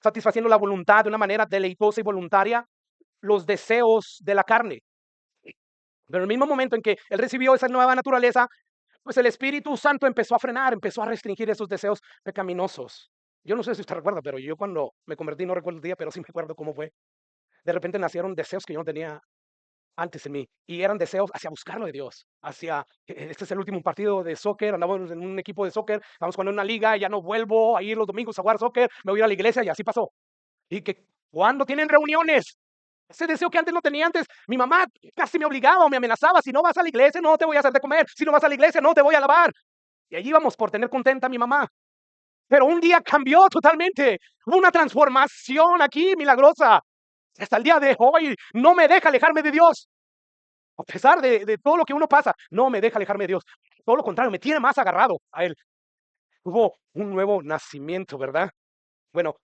satisfaciendo la voluntad de una manera deleitosa y voluntaria, los deseos de la carne. Pero en el mismo momento en que él recibió esa nueva naturaleza, pues el Espíritu Santo empezó a frenar, empezó a restringir esos deseos pecaminosos. Yo no sé si usted recuerda, pero yo cuando me convertí, no recuerdo el día, pero sí me acuerdo cómo fue. De repente nacieron deseos que yo no tenía antes en mí, y eran deseos hacia buscarlo de Dios, hacia, este es el último partido de soccer, andamos en un equipo de soccer, estamos jugando en una liga, ya no vuelvo a ir los domingos a jugar soccer, me voy a ir a la iglesia, y así pasó. Y que cuando tienen reuniones, ese deseo que antes no tenía antes, mi mamá casi me obligaba o me amenazaba, si no vas a la iglesia no te voy a hacer de comer, si no vas a la iglesia no te voy a lavar. Y allí íbamos por tener contenta a mi mamá. Pero un día cambió totalmente, hubo una transformación aquí milagrosa. Hasta el día de hoy no me deja alejarme de Dios. A pesar de todo lo que uno pasa, no me deja alejarme de Dios. Todo lo contrario, me tiene más agarrado a Él. Hubo un nuevo nacimiento, ¿verdad? Bueno,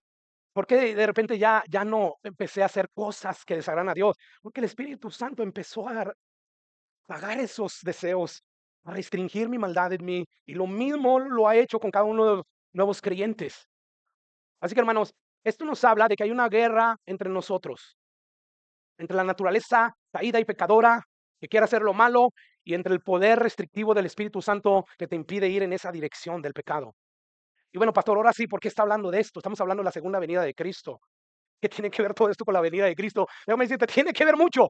¿por qué de repente ya no empecé a hacer cosas que desagradan a Dios? Porque el Espíritu Santo empezó a pagar esos deseos, a restringir mi maldad en mí. Y lo mismo lo ha hecho con cada uno de los nuevos creyentes. Así que, hermanos, esto nos habla de que hay una guerra entre nosotros, entre la naturaleza caída y pecadora que quiere hacer lo malo y entre el poder restrictivo del Espíritu Santo que te impide ir en esa dirección del pecado. Y bueno, pastor, ahora sí, ¿por qué está hablando de esto? Estamos hablando de la segunda venida de Cristo. ¿Qué tiene que ver todo esto con la venida de Cristo? Déjame decirte, tiene que ver mucho.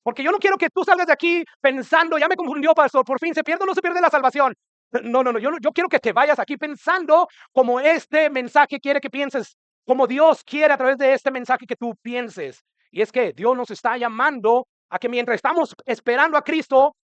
Porque yo no quiero que tú salgas de aquí pensando, ya me confundió, pastor, por fin, ¿se pierde o no se pierde la salvación? No, no, no, yo quiero que te vayas aquí pensando como este mensaje quiere que pienses, como Dios quiere a través de este mensaje que tú pienses. Y es que Dios nos está llamando a que mientras estamos esperando a Cristo,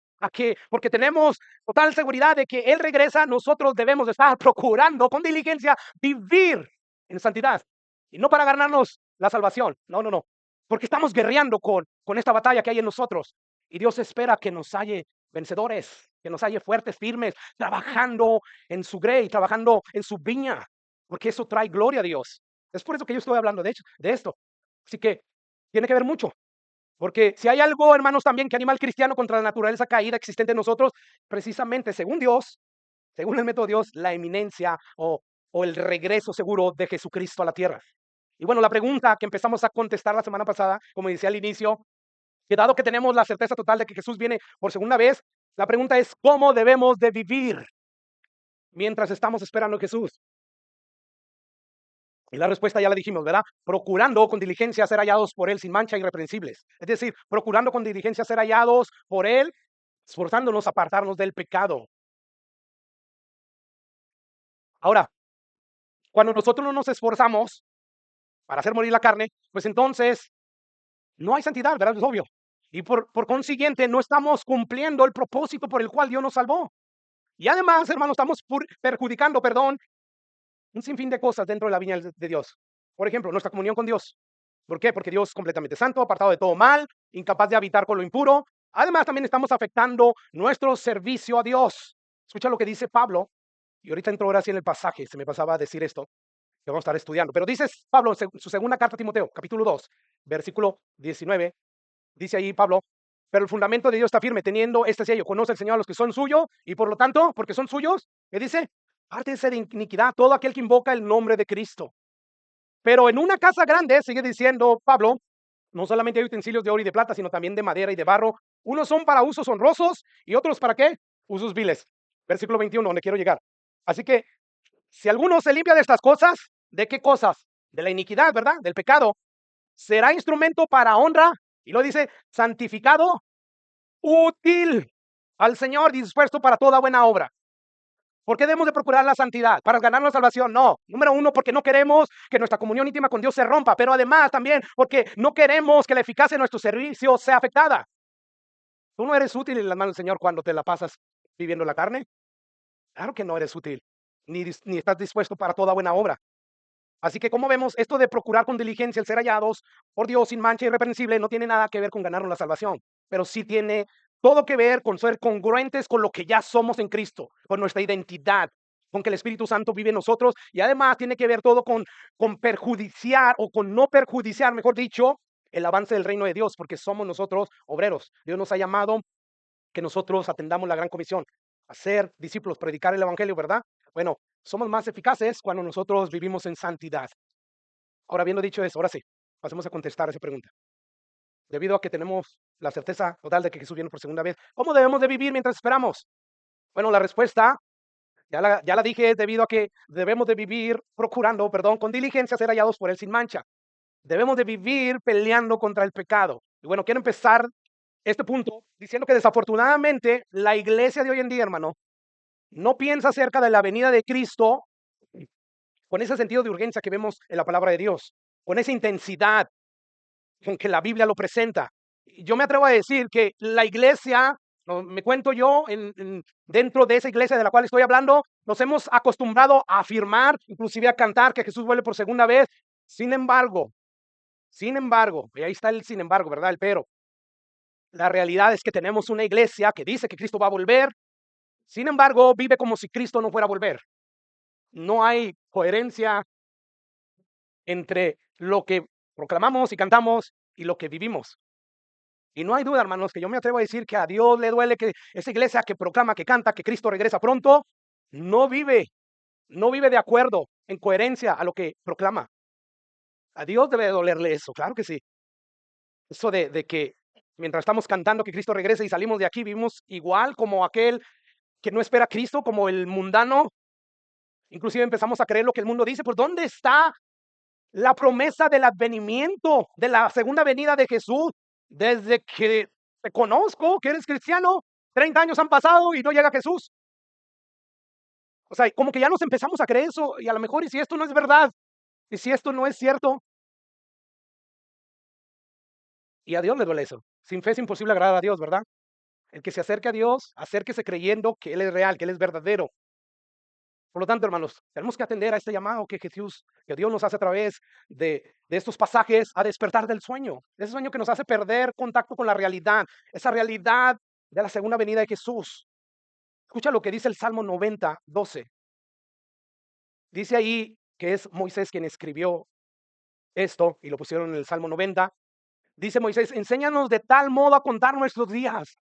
porque tenemos total seguridad de que Él regresa, nosotros debemos estar procurando con diligencia vivir en santidad. Y no para ganarnos la salvación, no, no, no, porque estamos guerreando con esta batalla que hay en nosotros. Y Dios espera que nos halle vencedores, que nos halle fuertes, firmes, trabajando en su grey, trabajando en su viña, porque eso trae gloria a Dios. Es por eso que yo estoy hablando de esto. Así que tiene que ver mucho. Porque si hay algo, hermanos, también que anima al cristiano contra la naturaleza caída existente en nosotros, precisamente según Dios, según el método de Dios, la eminencia o el regreso seguro de Jesucristo a la tierra. Y bueno, la pregunta que empezamos a contestar la semana pasada, como decía al inicio, que dado que tenemos la certeza total de que Jesús viene por segunda vez, la pregunta es, ¿cómo debemos de vivir mientras estamos esperando a Jesús? Y la respuesta ya la dijimos, ¿verdad? Procurando con diligencia ser hallados por Él sin mancha e irreprensibles. Es decir, procurando con diligencia ser hallados por Él, esforzándonos a apartarnos del pecado. Ahora, cuando nosotros no nos esforzamos para hacer morir la carne, pues entonces no hay santidad, ¿verdad? Es obvio. Y por consiguiente no estamos cumpliendo el propósito por el cual Dios nos salvó. Y además, hermanos, estamos perjudicando, un sinfín de cosas dentro de la viña de Dios. Por ejemplo, nuestra comunión con Dios. ¿Por qué? Porque Dios es completamente santo, apartado de todo mal, incapaz de habitar con lo impuro. Además, también estamos afectando nuestro servicio a Dios. Escucha lo que dice Pablo, y ahorita entro ahora sí en el pasaje, se me pasaba a decir esto, que vamos a estar estudiando. Pero dice Pablo en su segunda carta a Timoteo, capítulo 2, versículo 19, dice ahí Pablo, pero el fundamento de Dios está firme, teniendo este sello, conoce el Señor a los que son suyos, y por lo tanto, porque son suyos, ¿qué dice? Pártese de iniquidad todo aquel que invoca el nombre de Cristo. Pero en una casa grande, sigue diciendo Pablo, no solamente hay utensilios de oro y de plata, sino también de madera y de barro. Unos son para usos honrosos y otros para qué? Usos viles. Versículo 21, donde quiero llegar. Así que, si alguno se limpia de estas cosas, ¿de qué cosas? De la iniquidad, ¿verdad? Del pecado. Será instrumento para honra, y lo dice, santificado, útil al Señor, dispuesto para toda buena obra. ¿Por qué debemos de procurar la santidad? ¿Para ganar la salvación? No. Número uno, porque no queremos que nuestra comunión íntima con Dios se rompa, pero además también porque no queremos que la eficacia de nuestro servicio sea afectada. ¿Tú no eres útil en las manos del Señor cuando te la pasas viviendo la carne? Claro que no eres útil, ni estás dispuesto para toda buena obra. Así que, como vemos, esto de procurar con diligencia el ser hallados por Dios sin mancha irreprensible no tiene nada que ver con ganarnos la salvación, pero sí tiene todo que ver con ser congruentes con lo que ya somos en Cristo, con nuestra identidad, con que el Espíritu Santo vive en nosotros, y además tiene que ver todo con perjudiciar o con no perjudiciar, mejor dicho, el avance del reino de Dios, porque somos nosotros obreros. Dios nos ha llamado que nosotros atendamos la gran comisión, hacer discípulos, predicar el evangelio, ¿verdad? Bueno, somos más eficaces cuando nosotros vivimos en santidad. Ahora, habiendo dicho eso, ahora sí, pasemos a contestar esa pregunta. Debido a que tenemos la certeza total de que Jesús viene por segunda vez, ¿cómo debemos de vivir mientras esperamos? Bueno, la respuesta, ya la dije, es debido a que debemos de vivir procurando, con diligencia ser hallados por Él sin mancha. Debemos de vivir peleando contra el pecado. Y bueno, quiero empezar este punto diciendo que desafortunadamente la iglesia de hoy en día, hermano, no piensa acerca de la venida de Cristo con ese sentido de urgencia que vemos en la palabra de Dios, con esa intensidad con que la Biblia lo presenta. Yo me atrevo a decir que la iglesia, me cuento yo, dentro de esa iglesia de la cual estoy hablando, nos hemos acostumbrado a afirmar, inclusive a cantar que Jesús vuelve por segunda vez. Sin embargo, y ahí está el sin embargo, ¿verdad? El pero. La realidad es que tenemos una iglesia que dice que Cristo va a volver, sin embargo, vive como si Cristo no fuera a volver. No hay coherencia entre lo que proclamamos y cantamos y lo que vivimos. Y no hay duda, hermanos, que yo me atrevo a decir que a Dios le duele que esa iglesia que proclama, que canta, que Cristo regresa pronto, no vive, no vive de acuerdo, en coherencia a lo que proclama. A Dios debe dolerle eso, claro que sí. Eso de que mientras estamos cantando que Cristo regrese y salimos de aquí, vivimos igual como aquel que no espera a Cristo, como el mundano. Inclusive empezamos a creer lo que el mundo dice. Pues, ¿dónde está la promesa del advenimiento, de la segunda venida de Jesús? Desde que te conozco, que eres cristiano, 30 años han pasado y no llega Jesús. O sea, como que ya nos empezamos a creer eso, y a lo mejor, y si esto no es verdad, y si esto no es cierto, y a Dios le duele eso. Sin fe es imposible agradar a Dios, ¿verdad? El que se acerque a Dios, acérquese creyendo que Él es real, que Él es verdadero. Por lo tanto, hermanos, tenemos que atender a este llamado que Dios nos hace a través de estos pasajes a despertar del sueño. Ese sueño que nos hace perder contacto con la realidad, esa realidad de la segunda venida de Jesús. Escucha lo que dice el Salmo 90:12. Dice ahí que es Moisés quien escribió esto y lo pusieron en el Salmo 90. Dice Moisés, enséñanos de tal modo a contar nuestros días,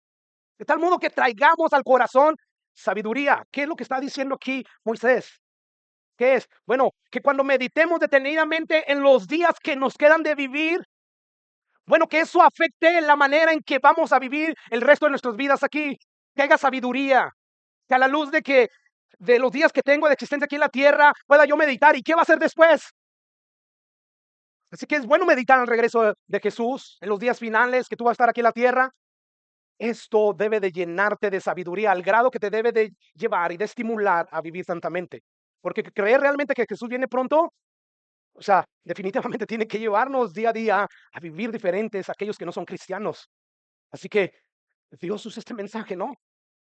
de tal modo que traigamos al corazón sabiduría. ¿Qué es lo que está diciendo aquí Moisés? ¿Qué es? Bueno, que cuando meditemos detenidamente en los días que nos quedan de vivir, bueno, que eso afecte la manera en que vamos a vivir el resto de nuestras vidas aquí. Que haya sabiduría, que a la luz de los días que tengo de existencia aquí en la tierra, pueda yo meditar. ¿Y qué va a hacer después? Así que es bueno meditar al regreso de Jesús, en los días finales que tú vas a estar aquí en la tierra. Esto debe de llenarte de sabiduría al grado que te debe de llevar y de estimular a vivir santamente. Porque creer realmente que Jesús viene pronto, o sea, definitivamente tiene que llevarnos día a día a vivir diferentes a aquellos que no son cristianos. Así que Dios usa este mensaje, ¿no?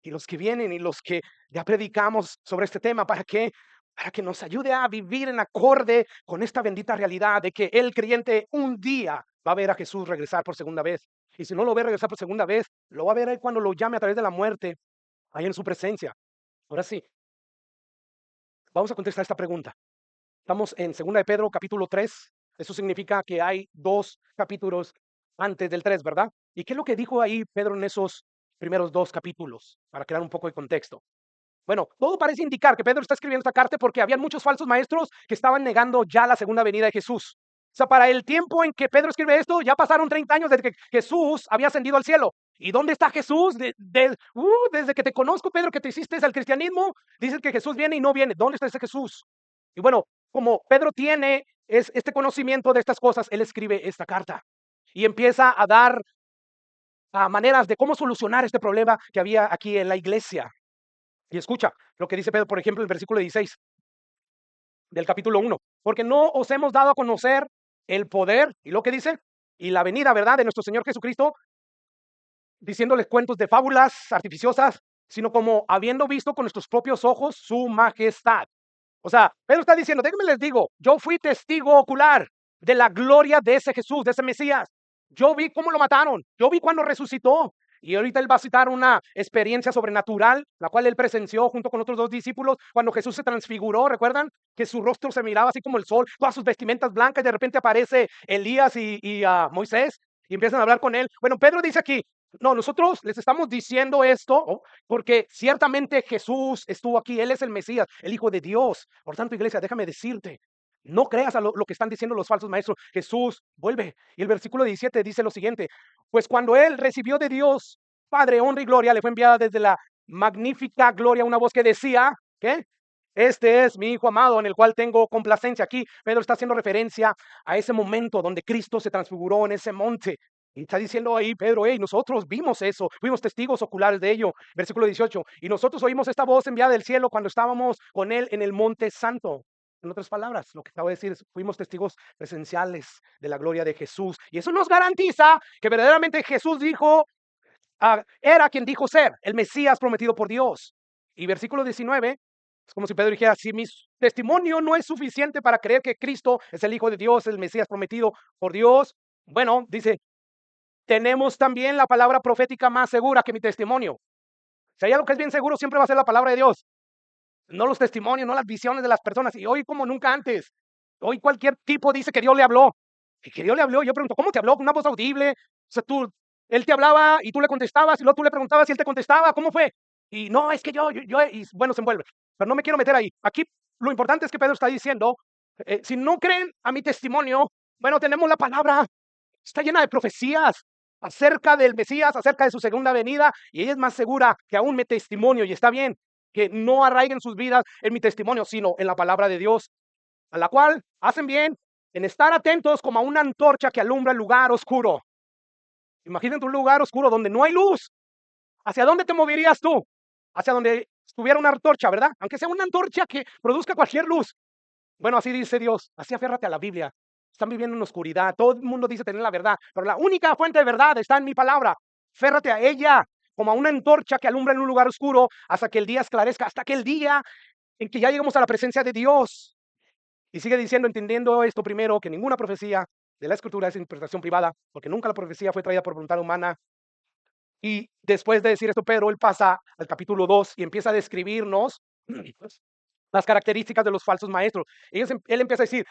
y los que vienen y los que ya predicamos sobre este tema. ¿Para qué? Para que nos ayude a vivir en acorde con esta bendita realidad de que el creyente un día va a ver a Jesús regresar por segunda vez. Y si no lo ve regresar por segunda vez, lo va a ver ahí cuando lo llame a través de la muerte, ahí en su presencia. Ahora sí, vamos a contestar esta pregunta. Estamos en 2 de Pedro, capítulo 3. Eso significa que hay 2 capítulos antes del 3, ¿verdad? ¿Y qué es lo que dijo ahí Pedro en esos primeros 2 capítulos? Para crear un poco de contexto. Bueno, todo parece indicar que Pedro está escribiendo esta carta porque habían muchos falsos maestros que estaban negando ya la segunda venida de Jesús. O sea, para el tiempo en que Pedro escribe esto, ya pasaron 30 años desde que Jesús había ascendido al cielo. ¿Y dónde está Jesús? Desde que te conozco, Pedro, que te hiciste al cristianismo, dices que Jesús viene y no viene. ¿Dónde está ese Jesús? Y bueno, como Pedro tiene este conocimiento de estas cosas, él escribe esta carta y empieza a dar maneras de cómo solucionar este problema que había aquí en la iglesia. Y escucha lo que dice Pedro, por ejemplo, en el versículo 16 del capítulo 1. Porque no os hemos dado a conocer el poder, y lo que dice, y la venida, ¿verdad?, de nuestro Señor Jesucristo, diciéndoles cuentos de fábulas artificiosas, sino como habiendo visto con nuestros propios ojos su majestad. O sea, Pedro está diciendo, déjenme les digo, yo fui testigo ocular de la gloria de ese Jesús, de ese Mesías. Yo vi cómo lo mataron, yo vi cuando resucitó. Y ahorita él va a citar una experiencia sobrenatural, la cual él presenció junto con otros 2 discípulos, cuando Jesús se transfiguró, ¿recuerdan? Que su rostro se miraba así como el sol, todas sus vestimentas blancas, y de repente aparece Elías y Moisés, y empiezan a hablar con él. Bueno, Pedro dice aquí, no, nosotros les estamos diciendo esto porque ciertamente Jesús estuvo aquí, Él es el Mesías, el Hijo de Dios. Por tanto, iglesia, déjame decirte, no creas a lo que están diciendo los falsos maestros. Jesús vuelve. Y el versículo 17 dice lo siguiente, pues cuando Él recibió de Dios, Padre, honra y gloria, le fue enviada desde la magnífica gloria una voz que decía, ¿qué? Este es mi Hijo amado en el cual tengo complacencia. Aquí Pedro está haciendo referencia a ese momento donde Cristo se transfiguró en ese monte. Y está diciendo ahí Pedro, hey, nosotros vimos eso, fuimos testigos oculares de ello. Versículo 18, y nosotros oímos esta voz enviada del cielo cuando estábamos con él en el monte santo. En otras palabras, lo que acabo de decir es, fuimos testigos presenciales de la gloria de Jesús. Y eso nos garantiza que verdaderamente Jesús dijo, era quien dijo ser, el Mesías prometido por Dios. Y versículo 19, es como si Pedro dijera, si mi testimonio no es suficiente para creer que Cristo es el Hijo de Dios, el Mesías prometido por Dios, bueno, dice, tenemos también la palabra profética más segura que mi testimonio. Si hay algo que es bien seguro, siempre va a ser la palabra de Dios. No los testimonios, no las visiones de las personas. Y hoy como nunca antes. Hoy cualquier tipo dice que Dios le habló. Y que Dios le habló. Yo pregunto, ¿cómo te habló? ¿Con una voz audible? O sea, él te hablaba y tú le contestabas y luego tú le preguntabas y él te contestaba. ¿Cómo fue? Y no, es que y bueno, se envuelve. Pero no me quiero meter ahí. Aquí lo importante es que Pedro está diciendo, si no creen a mi testimonio, bueno, tenemos la palabra. Está llena de profecías acerca del Mesías, acerca de su segunda venida, y ella es más segura que aún mi testimonio, y está bien que no arraiguen sus vidas en mi testimonio, sino en la palabra de Dios, a la cual hacen bien en estar atentos como a una antorcha que alumbra el lugar oscuro. Imagínate un lugar oscuro donde no hay luz. ¿Hacia dónde te moverías tú? Hacia donde estuviera una antorcha, ¿verdad? Aunque sea una antorcha que produzca cualquier luz. Bueno, así dice Dios, así aférrate a la Biblia. Están viviendo en oscuridad, todo el mundo dice tener la verdad, pero la única fuente de verdad está en mi palabra. Férrate a ella como a una antorcha que alumbra en un lugar oscuro hasta que el día esclarezca, hasta que el día en que ya lleguemos a la presencia de Dios. Y sigue diciendo, entendiendo esto primero, que ninguna profecía de la Escritura es interpretación privada, porque nunca la profecía fue traída por voluntad humana. Y después de decir esto, Pedro, él pasa al capítulo 2 y empieza a describirnos las características de los falsos maestros. Él empieza a decir,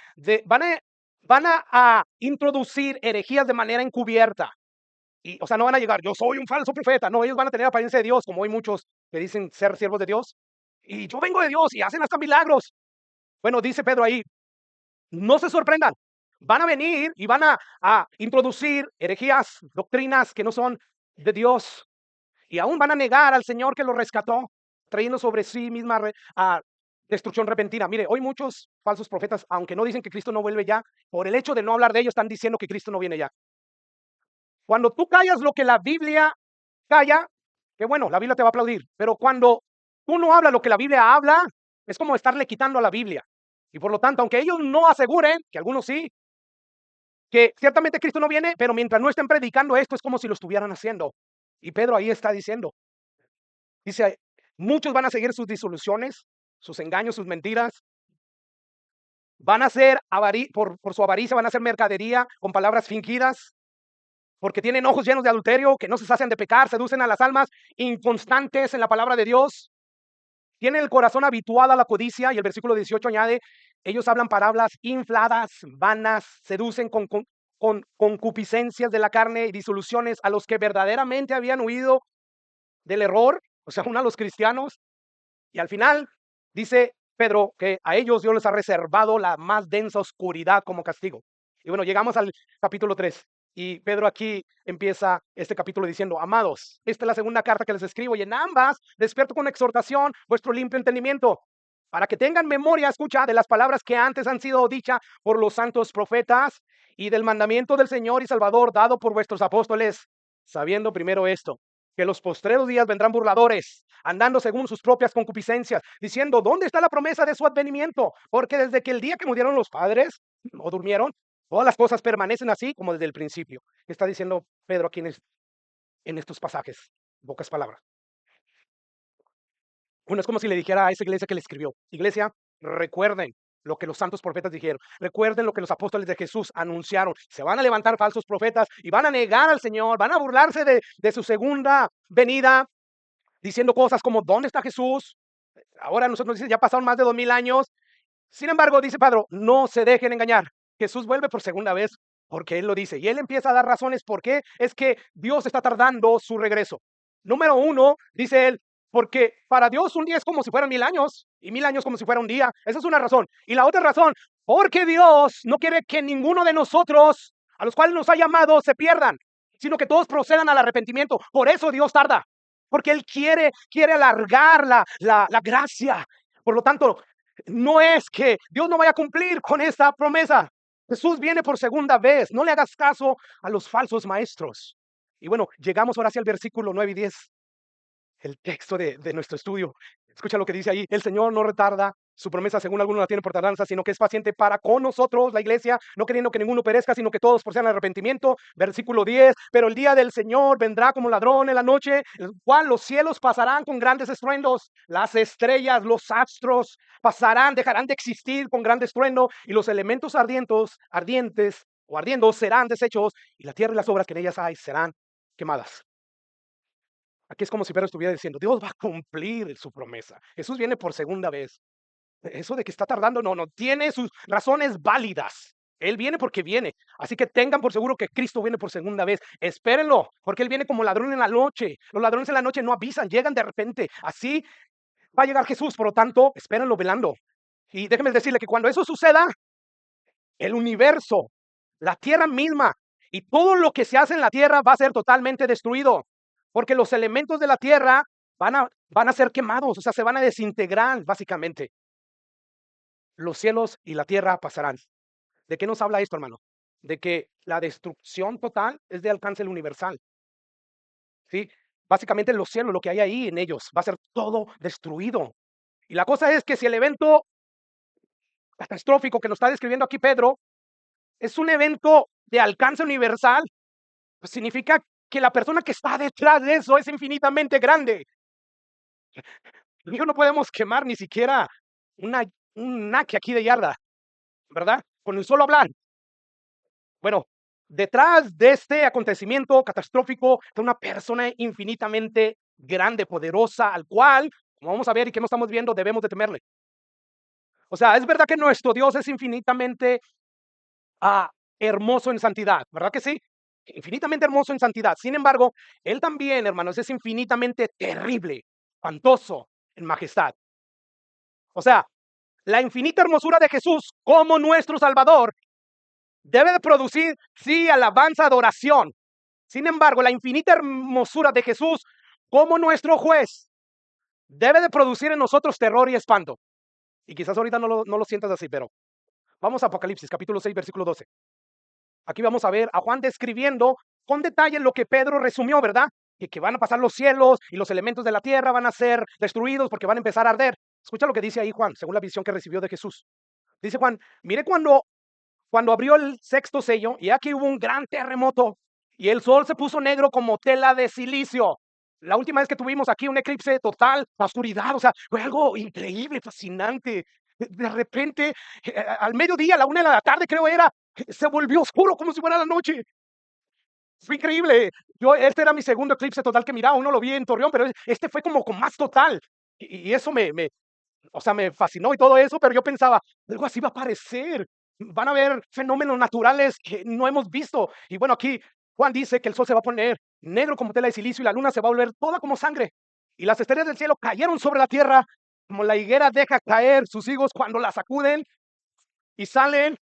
van a introducir herejías de manera encubierta. Y, o sea, no van a llegar, yo soy un falso profeta. No, ellos van a tener apariencia de Dios, como hay muchos que dicen ser siervos de Dios. Y yo vengo de Dios y hacen hasta milagros. Bueno, dice Pedro ahí, no se sorprendan. Van a venir y van a introducir herejías, doctrinas que no son de Dios. Y aún van a negar al Señor que los rescató, trayendo sobre sí misma destrucción repentina. Mire, hoy muchos falsos profetas, aunque no dicen que Cristo no vuelve ya, por el hecho de no hablar de ellos, están diciendo que Cristo no viene ya. Cuando tú callas lo que la Biblia calla, que bueno, la Biblia te va a aplaudir, pero cuando tú no hablas lo que la Biblia habla, es como estarle quitando a la Biblia. Y por lo tanto, aunque ellos no aseguren, que algunos sí, que ciertamente Cristo no viene, pero mientras no estén predicando esto, es como si lo estuvieran haciendo. Y Pedro ahí está diciendo, Dice, muchos van a seguir sus disoluciones, sus engaños, sus mentiras. Van a ser, por su avaricia, van a hacer mercadería con palabras fingidas, porque tienen ojos llenos de adulterio, que no se sacian de pecar, seducen a las almas, inconstantes en la palabra de Dios. Tienen el corazón habituado a la codicia, y el versículo 18 añade, ellos hablan palabras infladas, vanas, seducen con concupiscencias de la carne y disoluciones a los que verdaderamente habían huido del error, o sea, aún a los cristianos. Y al final dice Pedro que a ellos Dios les ha reservado la más densa oscuridad como castigo. Y bueno, llegamos al capítulo 3. Y Pedro aquí empieza este capítulo diciendo, amados, esta es la segunda carta que les escribo y en ambas despierto con exhortación vuestro limpio entendimiento, para que tengan memoria, escucha, de las palabras que antes han sido dichas por los santos profetas y del mandamiento del Señor y Salvador dado por vuestros apóstoles, sabiendo primero esto, que los postreros días vendrán burladores, andando según sus propias concupiscencias, diciendo, ¿dónde está la promesa de su advenimiento? Porque desde que el día que murieron los padres, o durmieron, todas las cosas permanecen así como desde el principio. ¿Qué está diciendo Pedro aquí en estos pasajes? Pocas palabras. Bueno, es como si le dijera a esa iglesia que le escribió, iglesia, recuerden lo que los santos profetas dijeron, recuerden lo que los apóstoles de Jesús anunciaron, se van a levantar falsos profetas y van a negar al Señor, van a burlarse de su segunda venida, diciendo cosas como, ¿dónde está Jesús? Ahora nosotros nos dicen, ya pasaron más de 2000 años. Sin embargo, dice Pedro, no se dejen engañar. Jesús vuelve por segunda vez porque Él lo dice. Y Él empieza a dar razones por qué es que Dios está tardando su regreso. Número uno, dice Él, porque para Dios un día es como si fueran 1000 años y 1000 años como si fuera un día. Esa es una razón. Y la otra razón, porque Dios no quiere que ninguno de nosotros, a los cuales nos ha llamado, se pierdan, sino que todos procedan al arrepentimiento. Por eso Dios tarda. Porque Él quiere alargar la gracia. Por lo tanto, no es que Dios no vaya a cumplir con esta promesa. Jesús viene por segunda vez. No le hagas caso a los falsos maestros. Y bueno, llegamos ahora hacia el versículo 9 y 10, el texto de nuestro estudio. Escucha lo que dice ahí. El Señor no retarda su promesa, según algunos la tienen por tardanza, sino que es paciente para con nosotros, la iglesia, no queriendo que ninguno perezca, sino que todos procedan al arrepentimiento. Versículo 10. Pero el día del Señor vendrá como ladrón en la noche, el cual los cielos pasarán con grandes estruendos, las estrellas, los astros pasarán, dejarán de existir con gran estruendo, y los elementos ardientes o ardiendo serán deshechos, y la tierra y las obras que en ellas hay serán quemadas. Aquí es como si Pedro estuviera diciendo, Dios va a cumplir su promesa. Jesús viene por segunda vez. Eso de que está tardando, no, tiene sus razones válidas. Él viene porque viene. Así que tengan por seguro que Cristo viene por segunda vez. Espérenlo, porque Él viene como ladrón en la noche. Los ladrones en la noche no avisan, llegan de repente. Así va a llegar Jesús, por lo tanto, espérenlo velando. Y déjenme decirle que cuando eso suceda, el universo, la tierra misma y todo lo que se hace en la tierra va a ser totalmente destruido, porque los elementos de la tierra van a ser quemados, o sea, se van a desintegrar básicamente. Los cielos y la tierra pasarán. ¿De qué nos habla esto, hermano? De que la destrucción total es de alcance universal. ¿Sí? Básicamente los cielos, lo que hay ahí en ellos, va a ser todo destruido. Y la cosa es que si el evento catastrófico que nos está describiendo aquí Pedro es un evento de alcance universal, pues significa que la persona que está detrás de eso es infinitamente grande. No podemos quemar ni siquiera un naque aquí de yarda, ¿verdad? Con el solo hablar. Bueno, detrás de este acontecimiento catastrófico está una persona infinitamente grande, poderosa, al cual, como vamos a ver y que no estamos viendo, debemos de temerle. O sea, es verdad que nuestro Dios es infinitamente hermoso en santidad, ¿verdad que sí? Infinitamente hermoso en santidad. Sin embargo, Él también, hermanos, es infinitamente terrible, espantoso en majestad. O sea, la infinita hermosura de Jesús como nuestro Salvador debe de producir, sí, alabanza, adoración. Sin embargo, la infinita hermosura de Jesús como nuestro juez debe de producir en nosotros terror y espanto. Y quizás ahorita no lo sientas así, pero vamos a Apocalipsis, capítulo 6, versículo 12. Aquí vamos a ver a Juan describiendo con detalle lo que Pedro resumió, ¿verdad? Que van a pasar los cielos y los elementos de la tierra van a ser destruidos porque van a empezar a arder. Escucha lo que dice ahí Juan, según la visión que recibió de Jesús. Dice Juan, mire cuando abrió el sexto sello, y aquí hubo un gran terremoto, y el sol se puso negro como tela de silicio. La última vez que tuvimos aquí un eclipse total, la oscuridad, o sea, fue algo increíble, fascinante. De repente, al mediodía, a la 1 de la tarde creo era, se volvió oscuro como si fuera la noche. Fue increíble. Este era mi segundo eclipse total que miraba, uno lo vi en Torreón, pero este fue como con más total. Y eso o sea, me fascinó y todo eso, pero yo pensaba, algo así va a aparecer. Van a haber fenómenos naturales que no hemos visto. Y bueno, aquí Juan dice que el sol se va a poner negro como tela de silicio y la luna se va a volver toda como sangre. Y las estrellas del cielo cayeron sobre la tierra, como la higuera deja caer sus higos cuando la sacuden y salen.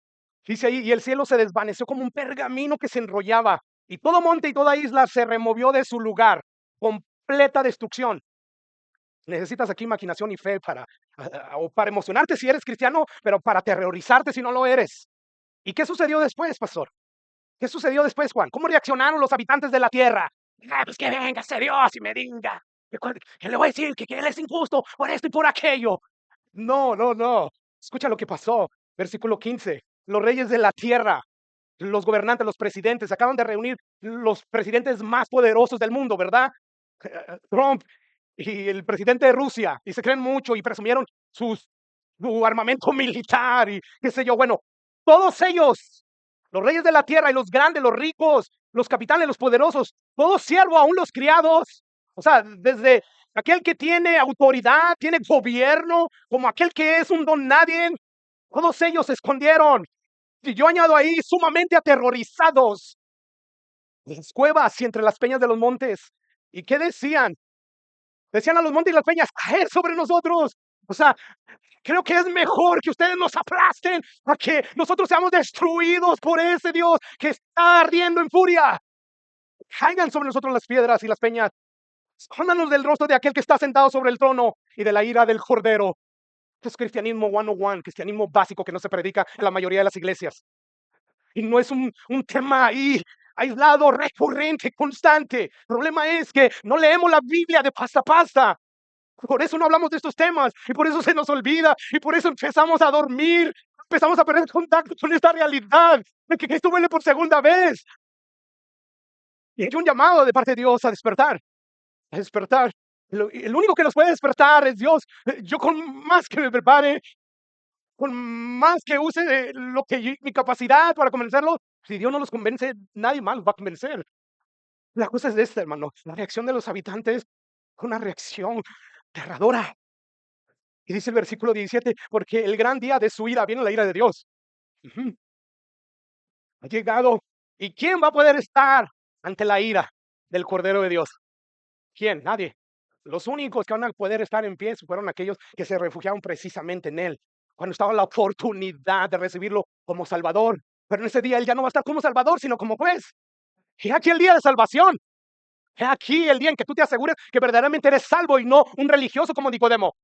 Dice ahí, y el cielo se desvaneció como un pergamino que se enrollaba, y todo monte y toda isla se removió de su lugar. Completa destrucción. Necesitas aquí imaginación y fe o para emocionarte si eres cristiano, pero para aterrorizarte si no lo eres. ¿Y qué sucedió después, pastor? ¿Qué sucedió después, Juan? ¿Cómo reaccionaron los habitantes de la tierra? Pues que venga ese Dios y me diga que le voy a decir que él es injusto por esto y por aquello. No, no, no. Escucha lo que pasó. Versículo 15. Los reyes de la tierra, los gobernantes, los presidentes, se acaban de reunir los presidentes más poderosos del mundo, ¿verdad? Trump y el presidente de Rusia, y se creen mucho y presumieron su armamento militar y qué sé yo. Bueno, todos ellos, los reyes de la tierra y los grandes, los ricos, los capitanes, los poderosos, todo siervo, aún los criados, o sea, desde aquel que tiene autoridad, tiene gobierno, como aquel que es un don nadie, todos ellos se escondieron. Y yo añado ahí, sumamente aterrorizados, en las cuevas y entre las peñas de los montes. ¿Y qué decían? Decían a los montes y las peñas, caer sobre nosotros. O sea, creo que es mejor que ustedes nos aplasten a que nosotros seamos destruidos por ese Dios que está ardiendo en furia. Caigan sobre nosotros las piedras y las peñas. Escóndanos del rostro de aquel que está sentado sobre el trono y de la ira del Cordero. Esto es cristianismo 101, cristianismo básico que no se predica en la mayoría de las iglesias. Y no es un tema ahí aislado, recurrente, constante. El problema es que no leemos la Biblia de pasta a pasta. Por eso no hablamos de estos temas y por eso se nos olvida y por eso empezamos a dormir, empezamos a perder contacto con esta realidad de que esto vuelve por segunda vez. Y hay un llamado de parte de Dios a despertar, a despertar. El único que nos puede despertar es Dios. Yo con más que me prepare, con más que use mi capacidad para convencerlos, si Dios no los convence, nadie más los va a convencer. La cosa es esta, hermano. La reacción de los habitantes fue una reacción aterradora. Y dice el versículo 17, porque el gran día de su ira, viene la ira de Dios. Ujú. Ha llegado. ¿Y quién va a poder estar ante la ira del Cordero de Dios? ¿Quién? Nadie. Los únicos que van a poder estar en pie fueron aquellos que se refugiaron precisamente en Él, cuando estaba la oportunidad de recibirlo como Salvador. Pero en ese día Él ya no va a estar como Salvador, sino como juez. Y aquí el día de salvación. He aquí el día en que tú te asegures que verdaderamente eres salvo y no un religioso como Nicodemo.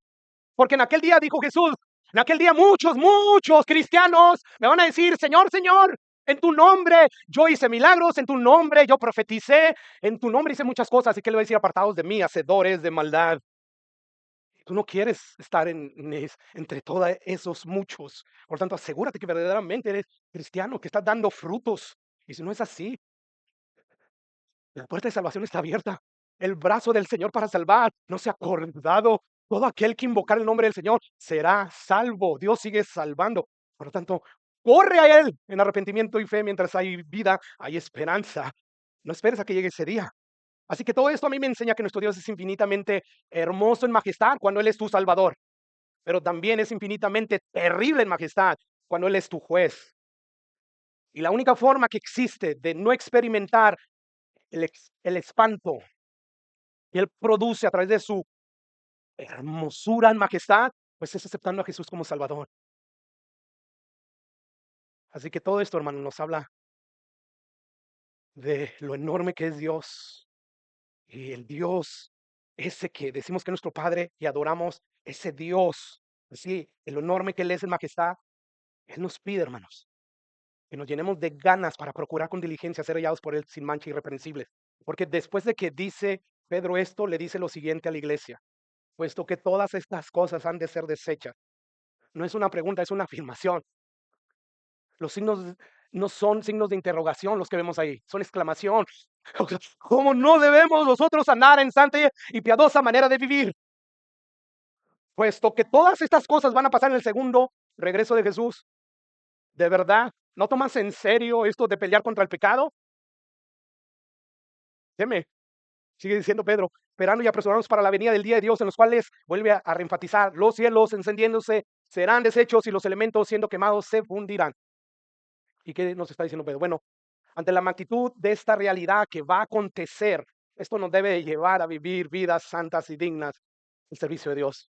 Porque en aquel día dijo Jesús, en aquel día muchos cristianos me van a decir, Señor, Señor, en tu nombre yo hice milagros, en tu nombre yo profeticé, en tu nombre hice muchas cosas. ¿Y qué le voy a decir? Apartados de mí, hacedores de maldad. Tú no quieres estar entre todos esos muchos. Por tanto, asegúrate que verdaderamente eres cristiano, que estás dando frutos. Y si no es así, la puerta de salvación está abierta. El brazo del Señor para salvar no se ha acordado. Todo aquel que invocar el nombre del Señor será salvo. Dios sigue salvando. Por lo tanto, corre a Él en arrepentimiento y fe. Mientras hay vida, hay esperanza. No esperes a que llegue ese día. Así que todo esto a mí me enseña que nuestro Dios es infinitamente hermoso en majestad cuando Él es tu Salvador. Pero también es infinitamente terrible en majestad cuando Él es tu juez. Y la única forma que existe de no experimentar el espanto que Él produce a través de su hermosura en majestad, pues es aceptando a Jesús como Salvador. Así que todo esto, hermano, nos habla de lo enorme que es Dios. Y el Dios, ese que decimos que es nuestro Padre y adoramos, ese Dios, así, el enorme que Él es en majestad, Él nos pide, hermanos, que nos llenemos de ganas para procurar con diligencia ser hallados por Él sin mancha y irreprensibles. Porque después de que dice Pedro esto, le dice lo siguiente a la iglesia: puesto que todas estas cosas han de ser desechas. No es una pregunta, es una afirmación. Los signos no son signos de interrogación los que vemos ahí, son exclamación. O sea, ¿cómo no debemos nosotros andar en santa y piadosa manera de vivir? Puesto que todas estas cosas van a pasar en el segundo regreso de Jesús. ¿De verdad no tomas en serio esto de pelear contra el pecado? Dime, sigue diciendo Pedro, esperando y apresurarnos para la venida del día de Dios, en los cuales vuelve a reenfatizar, los cielos encendiéndose serán deshechos y los elementos siendo quemados se fundirán. ¿Y qué nos está diciendo Pedro? Bueno, ante la magnitud de esta realidad que va a acontecer, esto nos debe llevar a vivir vidas santas y dignas en servicio de Dios.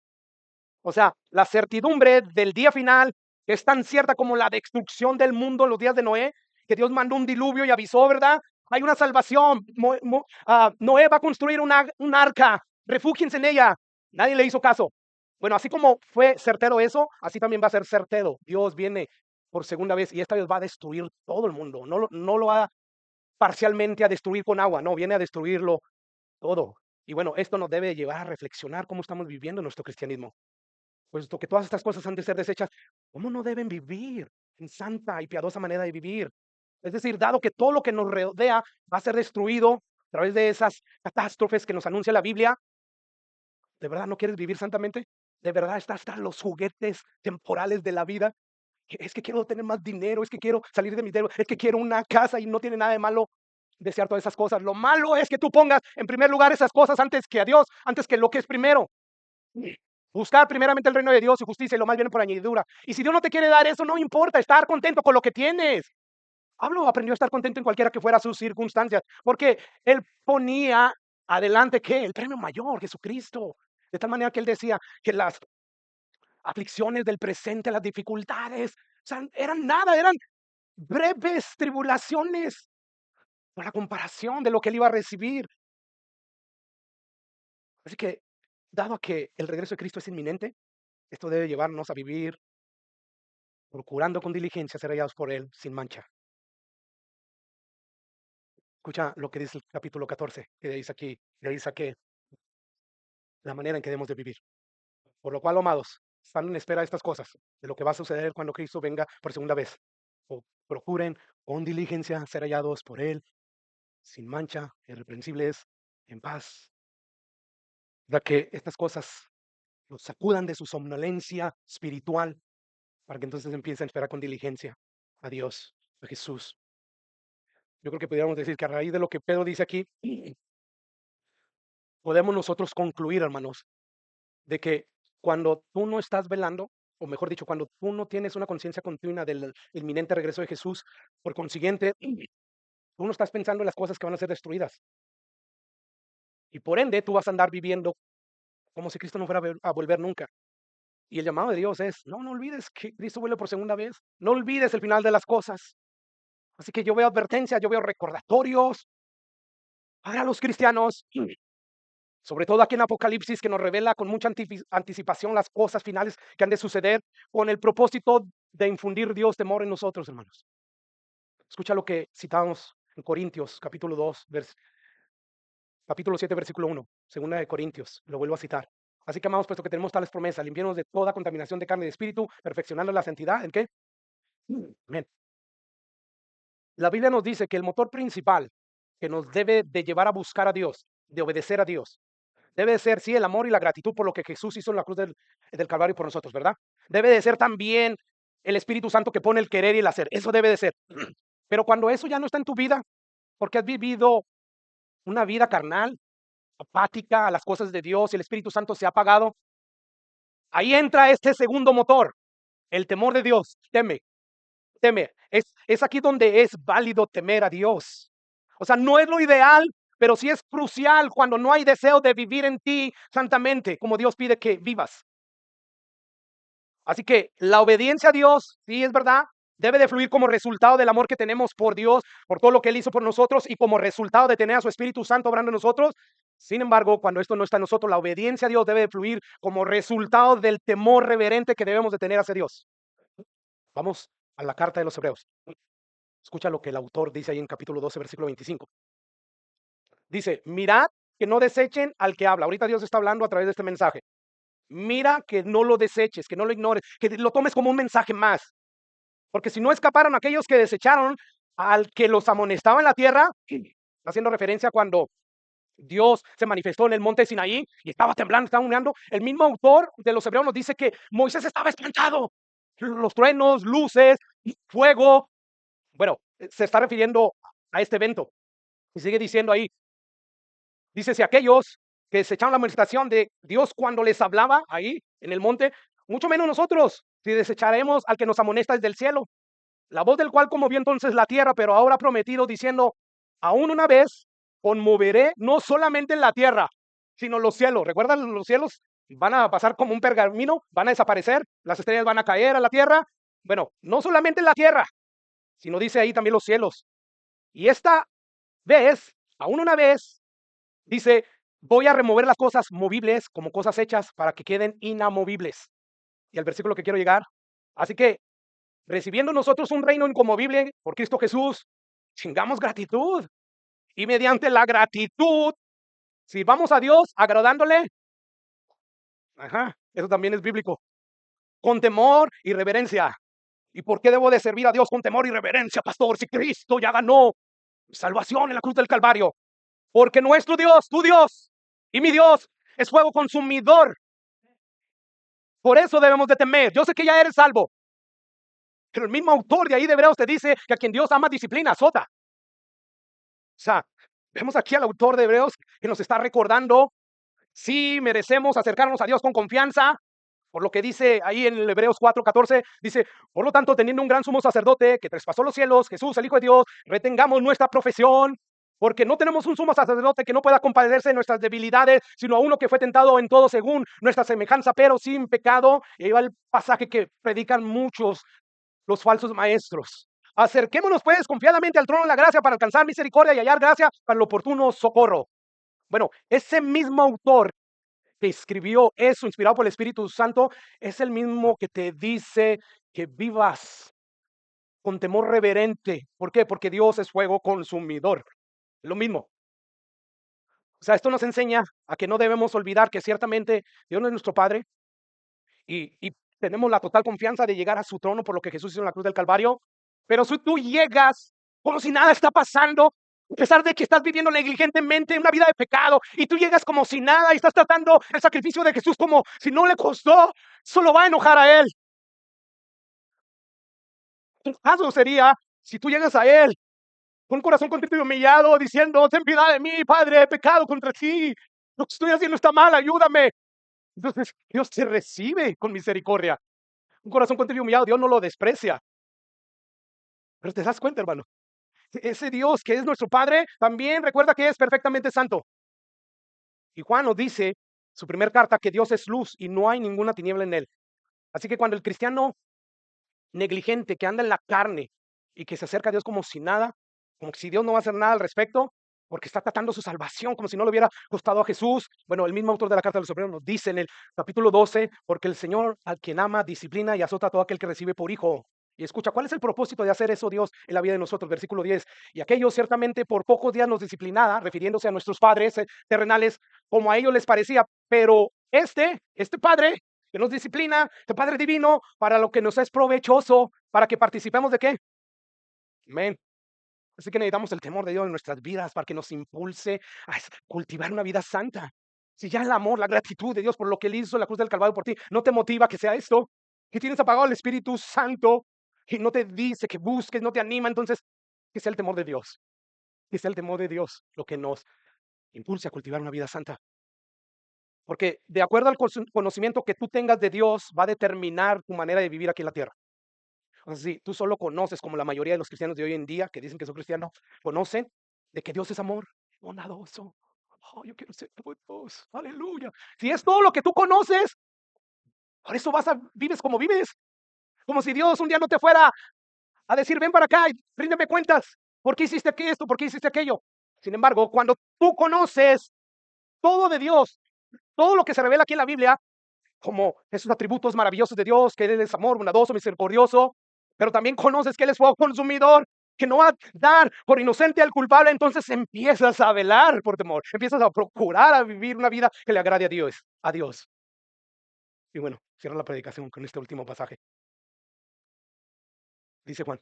O sea, la certidumbre del día final es tan cierta como la destrucción del mundo en los días de Noé, que Dios mandó un diluvio y avisó, ¿verdad? Hay una salvación. Noé va a construir un arca. Refúgiense en ella. Nadie le hizo caso. Bueno, así como fue certero eso, así también va a ser certero. Dios viene por segunda vez y esta vez va a destruir todo el mundo. No lo va parcialmente a destruir con agua, no, viene a destruirlo todo. Y bueno, esto nos debe llevar a reflexionar cómo estamos viviendo nuestro cristianismo. Puesto que todas estas cosas han de ser desechas, ¿cómo no deben vivir en santa y piadosa manera de vivir? Es decir, dado que todo lo que nos rodea va a ser destruido a través de esas catástrofes que nos anuncia la Biblia, ¿de verdad no quieres vivir santamente? ¿De verdad estás tras los juguetes temporales de la vida? Es que quiero tener más dinero, es que quiero salir de mi dinero, es que quiero una casa y no tiene nada de malo desear todas esas cosas. Lo malo es que tú pongas en primer lugar esas cosas antes que a Dios, antes que lo que es primero. Buscar primeramente el reino de Dios y justicia y lo más viene por añadidura. Y si Dios no te quiere dar eso, no importa, estar contento con lo que tienes. Pablo aprendió a estar contento en cualquiera que fuera sus circunstancias, porque él ponía adelante ¿qué? El premio mayor, Jesucristo. De tal manera que él decía que las aflicciones del presente, las dificultades, o sea, eran nada, eran breves tribulaciones por la comparación de lo que él iba a recibir. Así que, dado que el regreso de Cristo es inminente, esto debe llevarnos a vivir procurando con diligencia ser hallados por Él sin mancha. Escucha lo que dice el capítulo 14, que dice aquí, de ahí saqué la manera en que debemos de vivir. Por lo cual, amados, están en espera de estas cosas, de lo que va a suceder cuando Cristo venga por segunda vez. O procuren con diligencia ser hallados por Él sin mancha, irreprensibles, en paz. Para que estas cosas los sacudan de su somnolencia espiritual, para que entonces empiecen a esperar con diligencia a Dios, a Jesús. Yo creo que podríamos decir que a raíz de lo que Pedro dice aquí, podemos nosotros concluir, hermanos, de que cuando tú no estás velando, o mejor dicho, cuando tú no tienes una conciencia continua del inminente regreso de Jesús, por consiguiente, tú no estás pensando en las cosas que van a ser destruidas. Y por ende, tú vas a andar viviendo como si Cristo no fuera a volver nunca. Y el llamado de Dios es, no olvides que Cristo vuelve por segunda vez. No olvides el final de las cosas. Así que yo veo advertencias, yo veo recordatorios para los cristianos, sobre todo aquí en Apocalipsis, que nos revela con mucha anticipación las cosas finales que han de suceder, con el propósito de infundir Dios temor en nosotros, hermanos. Escucha lo que citamos en Corintios, capítulo 2, capítulo 7, versículo 1, segunda de Corintios, lo vuelvo a citar. Así que, amados, puesto que tenemos tales promesas, limpiarnos de toda contaminación de carne y de espíritu, perfeccionando la santidad, ¿en qué? Amén. La Biblia nos dice que el motor principal que nos debe de llevar a buscar a Dios, de obedecer a Dios, debe de ser, sí, el amor y la gratitud por lo que Jesús hizo en la cruz del Calvario por nosotros, ¿verdad? Debe de ser también el Espíritu Santo que pone el querer y el hacer. Eso debe de ser. Pero cuando eso ya no está en tu vida, porque has vivido una vida carnal, apática a las cosas de Dios y el Espíritu Santo se ha apagado, ahí entra este segundo motor, el temor de Dios. Teme. Es aquí donde es válido temer a Dios. O sea, no es lo ideal, pero sí es crucial cuando no hay deseo de vivir en ti santamente, como Dios pide que vivas. Así que la obediencia a Dios, sí es verdad, debe de fluir como resultado del amor que tenemos por Dios, por todo lo que Él hizo por nosotros y como resultado de tener a su Espíritu Santo obrando en nosotros. Sin embargo, cuando esto no está en nosotros, la obediencia a Dios debe de fluir como resultado del temor reverente que debemos de tener hacia Dios. Vamos a la carta de los Hebreos. Escucha lo que el autor dice ahí en capítulo 12, versículo 25. Dice, mirad que no desechen al que habla. Ahorita Dios está hablando a través de este mensaje. Mira que no lo deseches, que no lo ignores, que lo tomes como un mensaje más. Porque si no escaparon aquellos que desecharon al que los amonestaba en la tierra, haciendo referencia cuando Dios se manifestó en el monte Sinaí y estaba temblando, estaba humeando. El mismo autor de los Hebreos nos dice que Moisés estaba espantado. Los truenos, luces, fuego. Bueno, se está refiriendo a este evento. Y sigue diciendo ahí, dice, si aquellos que se echaron la amonestación de Dios cuando les hablaba ahí en el monte, mucho menos nosotros, si desecharemos al que nos amonesta desde el cielo. La voz del cual conmovió entonces la tierra, pero ahora ha prometido diciendo, aún una vez conmoveré no solamente en la tierra, sino los cielos. ¿Recuerdan los cielos? Van a pasar como un pergamino, van a desaparecer, las estrellas van a caer a la tierra. Bueno, no solamente en la tierra, sino dice ahí también los cielos. Y esta vez, aún una vez, dice, voy a remover las cosas movibles como cosas hechas para que queden inamovibles. Y el versículo que quiero llegar. Así que recibiendo nosotros un reino inconmovible por Cristo Jesús, chingamos gratitud. Y mediante la gratitud, si vamos a Dios agradándole, eso también es bíblico, con temor y reverencia. ¿Y por qué debo de servir a Dios con temor y reverencia, pastor? Si Cristo ya ganó salvación en la cruz del Calvario. Porque nuestro Dios, tu Dios y mi Dios, es fuego consumidor. Por eso debemos de temer. Yo sé que ya eres salvo, pero el mismo autor de ahí de Hebreos te dice que a quien Dios ama disciplina, azota. O sea, vemos aquí al autor de Hebreos que nos está recordando si merecemos acercarnos a Dios con confianza, por lo que dice ahí en el Hebreos 4:14, dice, por lo tanto, teniendo un gran sumo sacerdote que traspasó los cielos, Jesús, el Hijo de Dios, retengamos nuestra profesión, porque no tenemos un sumo sacerdote que no pueda compadecerse de nuestras debilidades, sino a uno que fue tentado en todo según nuestra semejanza, pero sin pecado. Y ahí va el pasaje que predican muchos los falsos maestros. Acerquémonos pues confiadamente al trono de la gracia para alcanzar misericordia y hallar gracia para el oportuno socorro. Bueno, ese mismo autor que escribió eso, inspirado por el Espíritu Santo, es el mismo que te dice que vivas con temor reverente. ¿Por qué? Porque Dios es fuego consumidor. Lo mismo. O sea, esto nos enseña a que no debemos olvidar que ciertamente Dios no es nuestro Padre y tenemos la total confianza de llegar a su trono por lo que Jesús hizo en la cruz del Calvario. Pero si tú llegas como si nada está pasando, a pesar de que estás viviendo negligentemente una vida de pecado y tú llegas como si nada y estás tratando el sacrificio de Jesús como si no le costó, solo va a enojar a Él. El caso sería si tú llegas a Él con un corazón contrito y humillado, diciendo, ten piedad de mí, Padre, he pecado contra ti, lo que estoy haciendo está mal, ayúdame. Entonces Dios te recibe con misericordia. Un corazón contrito y humillado, Dios no lo desprecia. Pero te das cuenta, hermano, ese Dios que es nuestro Padre, también recuerda que es perfectamente santo. Y Juan nos dice, su primer carta, que Dios es luz y no hay ninguna tiniebla en él. Así que cuando el cristiano negligente que anda en la carne y que se acerca a Dios como si nada, como si Dios no va a hacer nada al respecto, porque está tratando su salvación como si no le hubiera costado a Jesús. Bueno, el mismo autor de la carta de los Hebreos nos dice en el capítulo 12, porque el Señor al quien ama disciplina y azota a todo aquel que recibe por hijo. Y escucha, ¿cuál es el propósito de hacer eso Dios en la vida de nosotros? Versículo 10. Y aquellos ciertamente por pocos días nos disciplinaba, refiriéndose a nuestros padres terrenales, como a ellos les parecía. Pero este Padre que nos disciplina, este Padre divino, para lo que nos es provechoso, para que participemos de qué. Amén. Así que necesitamos el temor de Dios en nuestras vidas para que nos impulse a cultivar una vida santa. Si ya el amor, la gratitud de Dios por lo que Él hizo en la cruz del Calvario por ti, no te motiva a que sea esto, que tienes apagado el Espíritu Santo y no te dice que busques, no te anima, entonces que sea el temor de Dios, que sea el temor de Dios lo que nos impulse a cultivar una vida santa. Porque de acuerdo al conocimiento que tú tengas de Dios, va a determinar tu manera de vivir aquí en la tierra. O sea, si tú solo conoces, como la mayoría de los cristianos de hoy en día, que dicen que son cristianos, conocen de que Dios es amor, bondadoso. Oh, yo quiero ser como Dios. Aleluya. Si es todo lo que tú conoces, por eso vives como vives. Como si Dios un día no te fuera a decir, ven para acá y ríndeme cuentas. ¿Por qué hiciste esto? ¿Por qué hiciste aquello? Sin embargo, cuando tú conoces todo de Dios, todo lo que se revela aquí en la Biblia, como esos atributos maravillosos de Dios, que Él es amor, bondadoso, misericordioso, pero también conoces que Él es fuego consumidor, que no va a dar por inocente al culpable, entonces empiezas a velar por temor, empiezas a procurar a vivir una vida que le agrade a Dios, a Dios. Y bueno, cierro la predicación con este último pasaje. Dice Juan,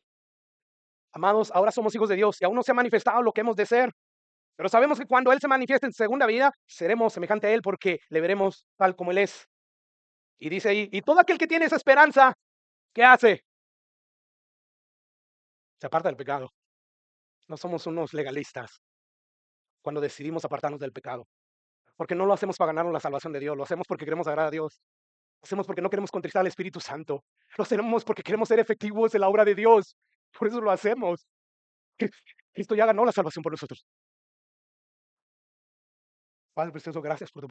amados, ahora somos hijos de Dios y aún no se ha manifestado lo que hemos de ser, Pero sabemos que cuando Él se manifieste en segunda vida, seremos semejante a Él porque le veremos tal como Él es. Y dice ahí, y todo aquel que tiene esa esperanza, ¿qué hace? Se aparta del pecado. No somos unos legalistas cuando decidimos apartarnos del pecado, porque no lo hacemos para ganarnos la salvación de Dios, lo hacemos porque queremos agradar a Dios, lo hacemos porque no queremos contristar al Espíritu Santo, lo hacemos porque queremos ser efectivos en la obra de Dios, por eso lo hacemos. Cristo ya ganó la salvación por nosotros. Padre precioso, gracias por tu